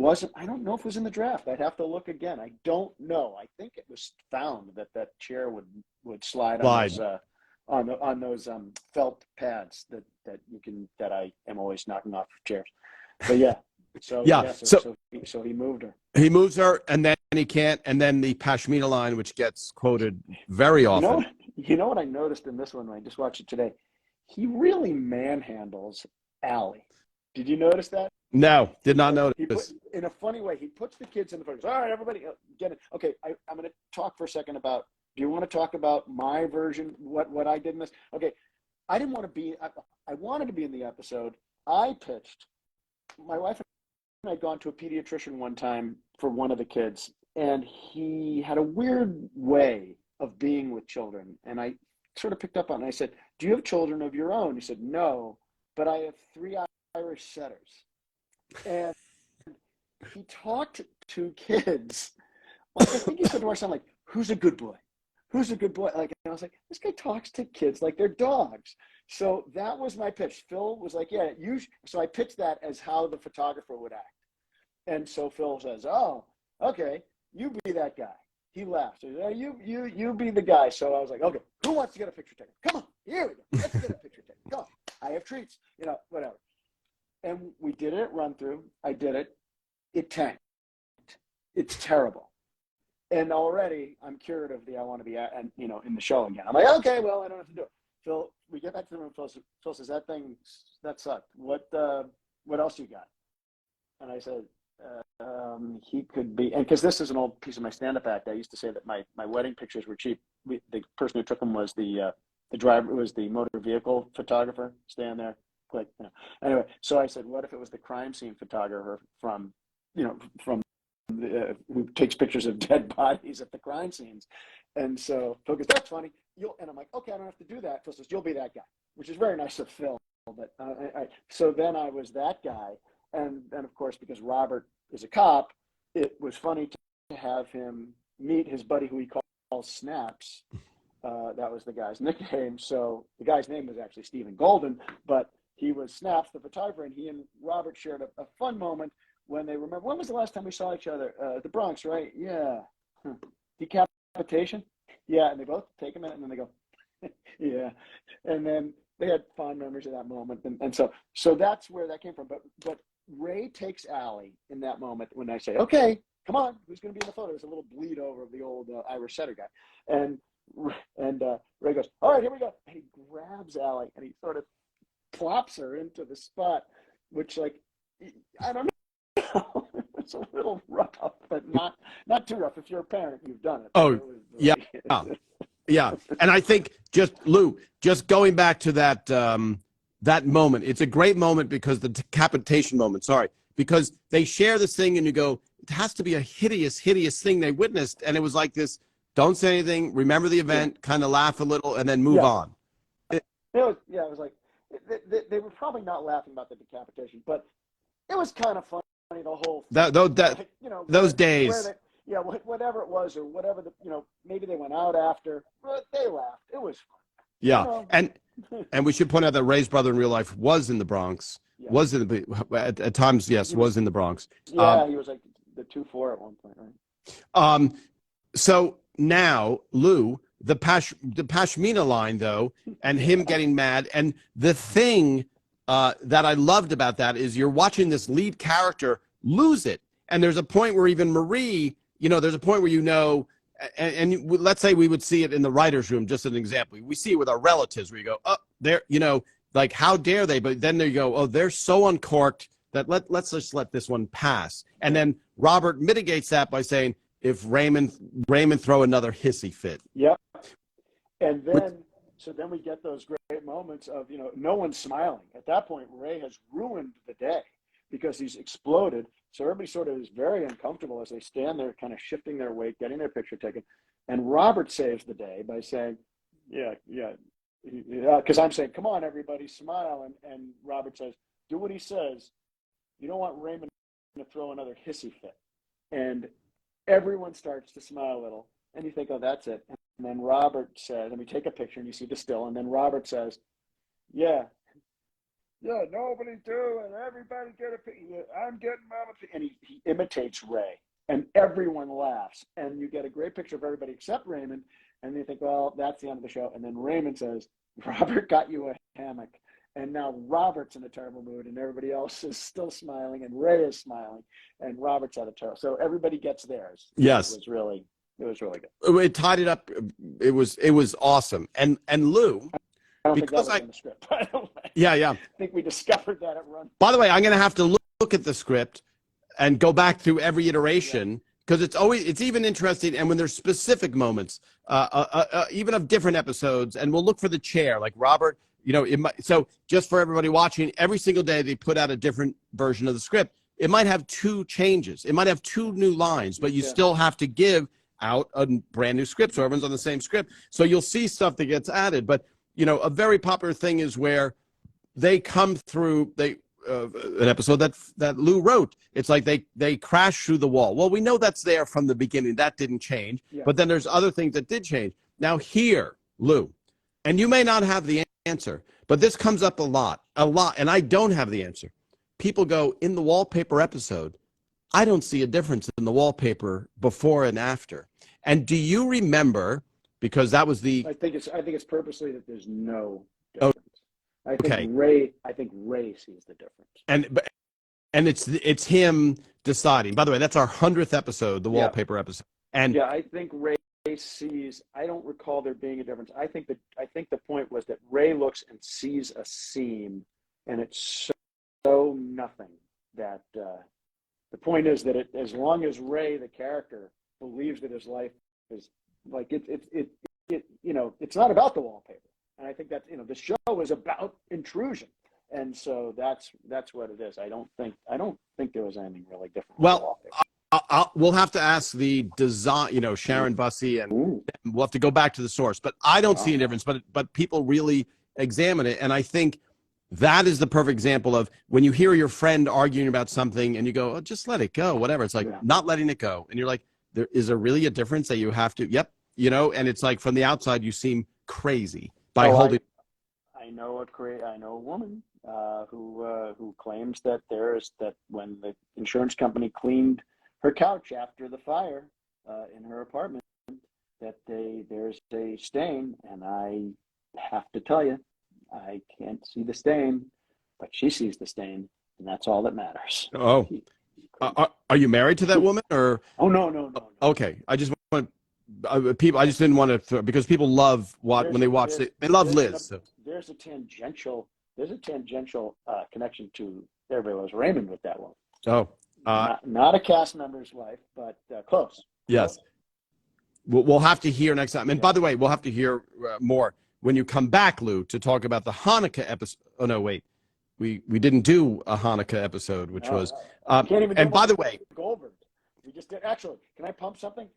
don't know if it was in the draft. I'd have to look again. I don't know. I think it was found that chair would slide on those felt pads that I am always knocking off chairs. But yeah. So he moved her. He moves her, and then he can't, and then the Pashmina line, which gets quoted very often. You know what I noticed in this one when I just watched it today? He really manhandles Allie. Did you notice that? No, did not notice. In a funny way, he puts the kids in the photos. All right, everybody, get it. Okay, I'm going to talk for a second about. Do you want to talk about my version? What I did in this? Okay, I didn't want to be. I wanted to be in the episode. I pitched. My wife and I had gone to a pediatrician one time for one of the kids, and he had a weird way of being with children. And I sort of picked up on it. I said, "Do you have children of your own?" He said, "No, but I have 3 Irish setters." And he talked to kids. I think he said to our son, like, "Who's a good boy? Who's a good boy?" Like, and I was like, this guy talks to kids like they're dogs. So that was my pitch. Phil was like, yeah, so I pitched that as how the photographer would act. And so Phil says, "Oh, okay, you be that guy." He laughed. He said, you be the guy. So I was like, okay, who wants to get a picture taken? Come on, here we go. Let's get a picture taken. Come on, I have treats, whatever. And we did it at run through. I did it. It tanked. It's terrible. And already I'm cured of the I want to be in the show again. I'm like, okay, well, I don't have to do it. Phil, we get back to the room. Phil says, that sucked. What else you got? And I said, he could be, and because this is an old piece of my stand-up act, I used to say that my wedding pictures were cheap. The person who took them was the driver, was the motor vehicle photographer. Stand there, click. Anyway, so I said, what if it was the crime scene photographer from who takes pictures of dead bodies at the crime scenes? And so Phil goes, "That's funny." And I'm like, okay, I don't have to do that. Phil says, "You'll be that guy," which is very nice of Phil. But so then I was that guy. And then, of course, because Robert is a cop, it was funny to have him meet his buddy who he calls Snaps. That was the guy's nickname. So the guy's name was actually Stephen Golden, but he was Snaps, the photographer, and he and Robert shared a fun moment when they remember, when was the last time we saw each other? The Bronx, right? Yeah. Decapitation? Yeah, and they both take a minute, and then they go, yeah. And then they had fond memories of that moment. And so that's where that came from. But Ray takes Allie in that moment when I say, okay, come on, who's going to be in the photo? There's a little bleed over of the old Irish setter guy. And Ray goes, all right, here we go. And he grabs Allie and he sort of plops her into the spot, which, like, I don't know. It's a little rough, but not too rough. If you're a parent, you've done it. Oh, It was yeah. like, Yeah. And I think Lou, just going back to that moment, it's a great moment because the decapitation moment, sorry, because they share this thing and you go, it has to be a hideous, hideous thing they witnessed. And it was like this, don't say anything, remember the event, kind of laugh a little, and then move on. It was like, they were probably not laughing about the decapitation, but it was kind of funny, the whole thing. Those days. Whatever it was, or whatever maybe they went out after, but they laughed. It was fun. Yeah, and we should point out that Ray's brother in real life was in the Bronx. Yeah. Was in at times, yes, was in the Bronx. Yeah, he was like the 2-4 at one point, right? So now, Lou, the Pashmina line though, and him getting mad, and the thing that I loved about that is you're watching this lead character lose it, and there's a point where even Marie. There's a point where and let's say we would see it in the writer's room, just as an example. We see it with our relatives where you go, oh, they're, like, how dare they? But then they go, oh, they're so uncorked that let's just let this one pass. And then Robert mitigates that by saying, if Raymond throw another hissy fit. Yep. And then we get those great moments of, no one's smiling. At that point, Ray has ruined the day because he's exploded. So everybody sort of is very uncomfortable as they stand there kind of shifting their weight, getting their picture taken. And Robert saves the day by saying, yeah, because I'm saying, come on, everybody, smile. And Robert says, do what he says. You don't want Raymond to throw another hissy fit. And everyone starts to smile a little. And you think, oh, that's it. And then Robert says, and we take a picture and you see the still. And then Robert says, yeah, nobody do, and everybody get a picture. I'm getting my picture. And he imitates Ray. And everyone laughs. And you get a great picture of everybody except Raymond. And they think, well, that's the end of the show. And then Raymond says, Robert got you a hammock. And now Robert's in a terrible mood, and everybody else is still smiling, and Ray is smiling, and Robert's at a terrible. So everybody gets theirs. Yes. It was really good. It tied it up. It was awesome. And Lou, I don't think that was in the script, by the way. Yeah. I think we discovered that at run. By the way, I'm going to have to look at the script and go back through every iteration because it's even interesting. And when there's specific moments, even of different episodes, and we'll look for the chair, like Robert. So just for everybody watching, every single day they put out a different version of the script. It might have 2 changes. It might have 2 new lines, but you still have to give out a brand new script. So everyone's on the same script. So you'll see stuff that gets added. But, a very popular thing is where they come through, an episode that Lou wrote. It's like they crash through the wall. Well, we know that's there from the beginning. That didn't change. Yeah. But then there's other things that did change. Now here, Lou, and you may not have the answer, but this comes up a lot, and I don't have the answer. People go, in the Wallpaper episode, I don't see a difference in the wallpaper before and after. And do you remember, because that was I think it's purposely that there's no difference. I think Ray sees the difference. And it's him deciding. By the way, that's our 100th episode, the Wallpaper episode. And I think Ray sees. I don't recall there being a difference. I think the point was that Ray looks and sees a seam, and it's so nothing that the point is that as long as Ray, the character, believes that his life is like it's not about the wallpaper. And I think that the show is about intrusion, and so that's what it is. I don't think there was anything really different. Well, we'll have to ask the design, Sharon Bussey, and we'll have to go back to the source. But I don't see a difference. But people really examine it, and I think that is the perfect example of when you hear your friend arguing about something, and you go, "Oh, just let it go, whatever." It's like not letting it go, and you're like, "Is there really a difference that you have to?" Yep, and it's like from the outside, you seem crazy by holding. I know a woman who claims that when the insurance company cleaned her couch after the fire in her apartment, that there's a stain, and I have to tell you, I can't see the stain, but she sees the stain, and that's all that matters. Oh, are you married to that woman, or? Oh no. Okay, I just want people. I just didn't want to because people love when they watch it. They love Liz. There's a tangential there's a tangential connection to everybody loves Raymond with that one. Oh, not a cast member's wife, but close. Yes. We'll have to hear next time. And by the way, we'll have to hear more when you come back, Lew, to talk about the Hanukkah episode. Oh, no, wait. We didn't do a Hanukkah episode, which was. Can't even do and by the way. Goldberg. We just did. Actually, can I pump something?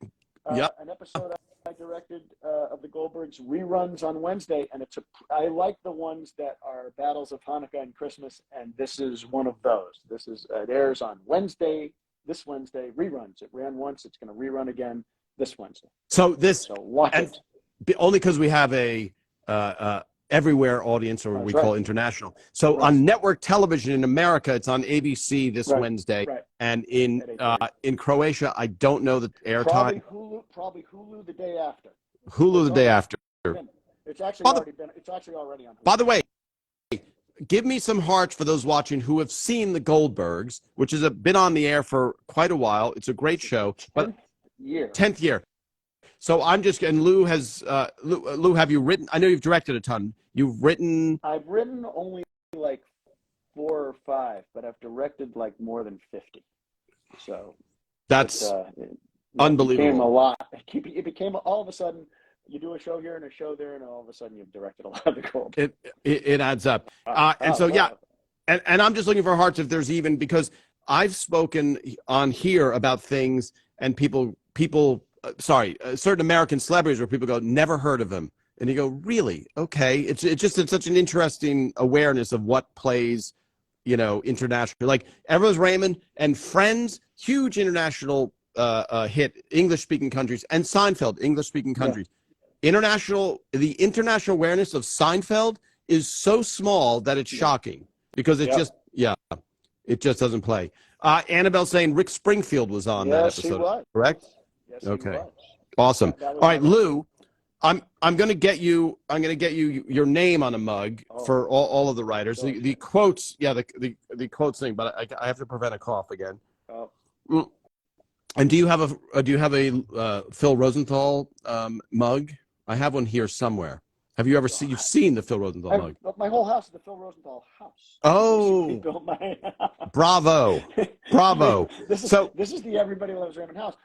Yeah. An episode I directed of the Goldbergs reruns on Wednesday, and I like the ones that are battles of Hanukkah and Christmas, and this is one of those. It airs on Wednesday, this Wednesday, reruns. It ran once, it's going to rerun again this Wednesday. So watch it. Only because we have a everywhere audience, or we call international. So on network television in America, it's on ABC this Wednesday, and in Croatia, I don't know the airtime. Probably Hulu the day after. Hulu the day after. It's actually already on Hulu. By the way, give me some hearts for those watching who have seen the Goldbergs, which has been on the air for quite a while. It's a great show, but 10th year. So I'm just, and Lew has, Lew, have you written? I know you've directed a ton. You've written. I've written only like 4 or 5, but I've directed like more than 50. So that's unbelievable. It became a lot. It became all of a sudden. You do a show here and a show there, and all of a sudden you've directed a lot of the Gold. It adds up. And I'm just looking for hearts if there's even, because I've spoken on here about things and certain American celebrities where people go, never heard of him. And you go, really? Okay. It's such an interesting awareness of what plays, internationally. Like Everest Raymond and Friends, huge international hit, English-speaking countries, and Seinfeld, English-speaking countries. The international awareness of Seinfeld is so small that it's shocking because it just doesn't play. Annabelle saying Rick Springfield was on that episode. He was. Correct? Yes, okay. Awesome. All right, Lew, I'm going to get you your name on a mug for all of the writers. The quotes, the quotes thing, but I have to prevent a cough again. And do you have a Phil Rosenthal mug? I have one here somewhere. Have you ever seen? You've seen the Phil Rosenthal mug? My whole house is the Phil Rosenthal house. Oh, bravo! This is the Everybody Loves Raymond house.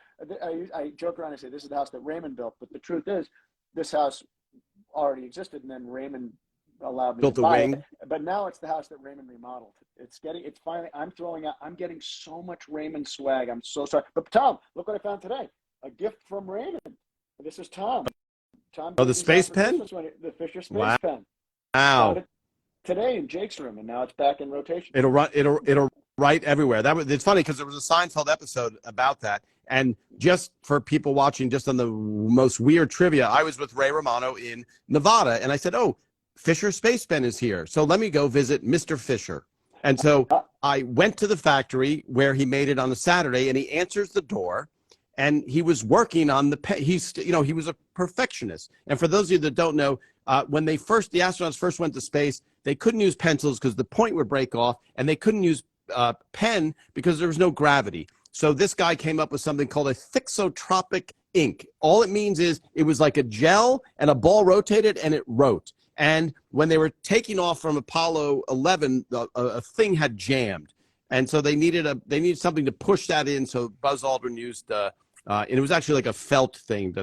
I joke around and say this is the house that Raymond built, but the truth is, this house already existed, and then Raymond allowed me to buy it. But now it's the house that Raymond remodeled. It's finally. I'm getting so much Raymond swag. I'm so sorry. But Tom, look what I found today. A gift from Raymond. This is Tom. The space pen? The Fisher space pen. Wow. Today in Jake's room, and now it's back in rotation. It'll write everywhere. It's funny because there was a Seinfeld episode about that. And just for people watching, just on the most weird trivia, I was with Ray Romano in Nevada, and I said, "Oh, Fisher Space Pen is here, so let me go visit Mr. Fisher." And so I went to the factory where he made it on a Saturday, and he answers the door, and he was working on the pen. He was a perfectionist. And for those of you that don't know, when the astronauts first went to space, they couldn't use pencils because the point would break off, and they couldn't use pen because there was no gravity. So this guy came up with something called a thixotropic ink. All it means is it was like a gel, and a ball rotated, and it wrote. And when they were taking off from Apollo 11, a thing had jammed, and so they needed something to push that in. So Buzz Aldrin used, and it was actually like a felt thing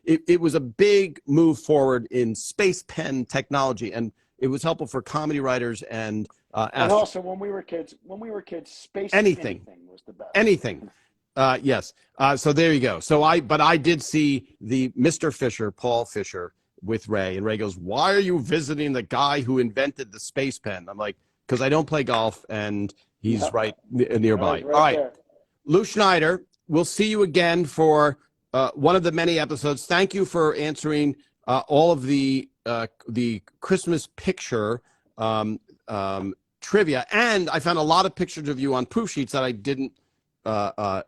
it was a big move forward in space pen technology, and it was helpful for comedy writers and also when we were kids, space anything was the best. Anything. Yes. So there you go. But I did see the Mr. Fisher, Paul Fisher, with Ray, and Ray goes, "Why are you visiting the guy who invented the space pen?" I'm like, "Because I don't play golf, and he's right nearby." All right. There. Lew Schneider, we'll see you again for one of the many episodes. Thank you for answering all of the Christmas picture trivia, and I found a lot of pictures of you on proof sheets that I didn't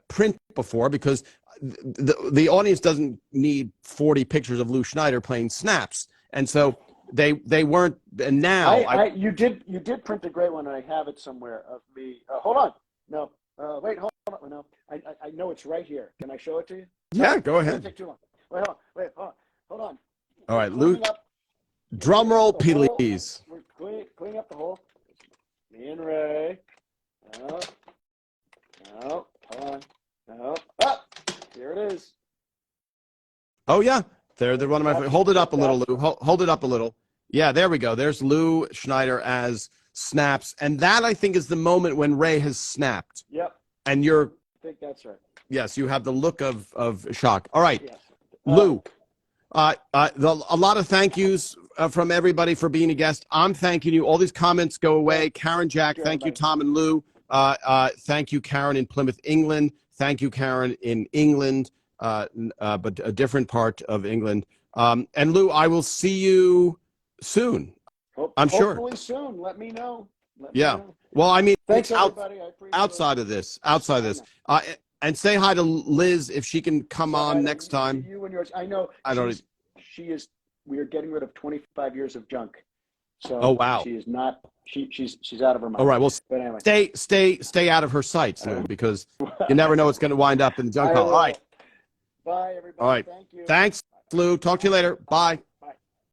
print before, because the audience doesn't need 40 pictures of Lew Schneider playing snaps, and so they weren't. And now you did print a great one, and I have it somewhere of me. Hold on, no, wait, hold on, no, I know it's right here. Can I show it to you? Yeah, go ahead. It doesn't take too long. Wait, hold on. All right, Lew. Drum roll, please. We're Oh yeah, they're one of my. Hold it up a little, Lou. Hold it up a little. Yeah, there we go. There's Lew Schneider as snaps, and that I think is the moment when Ray has snapped. Yep. And you're. I think that's right. Yes, you have the look of shock. All right, Yes. Lou. A lot of thank yous from everybody for being a guest. I'm thanking you. All these comments go away. Karen, Jack, thank you, Tom and Lou. Thank you, Karen in Plymouth, England. Thank you, Karen in England, but a different part of England. And Lou, I will see you soon. I'm sure. Hopefully soon. Let me know. Yeah. Well, I mean, thanks everybody. I appreciate outside of this, and say hi to Liz if she can come on next time. You and yours. I know. She is. We are getting rid of 25 years of junk. So oh wow. She is not. She's out of her mind. All right. Well, but anyway, stay out of her sights, Lou, because you never know what's going to wind up in the junk pile. All right. Bye, everybody. All right. Thank you. Thanks, Lou. Talk to you later. Bye.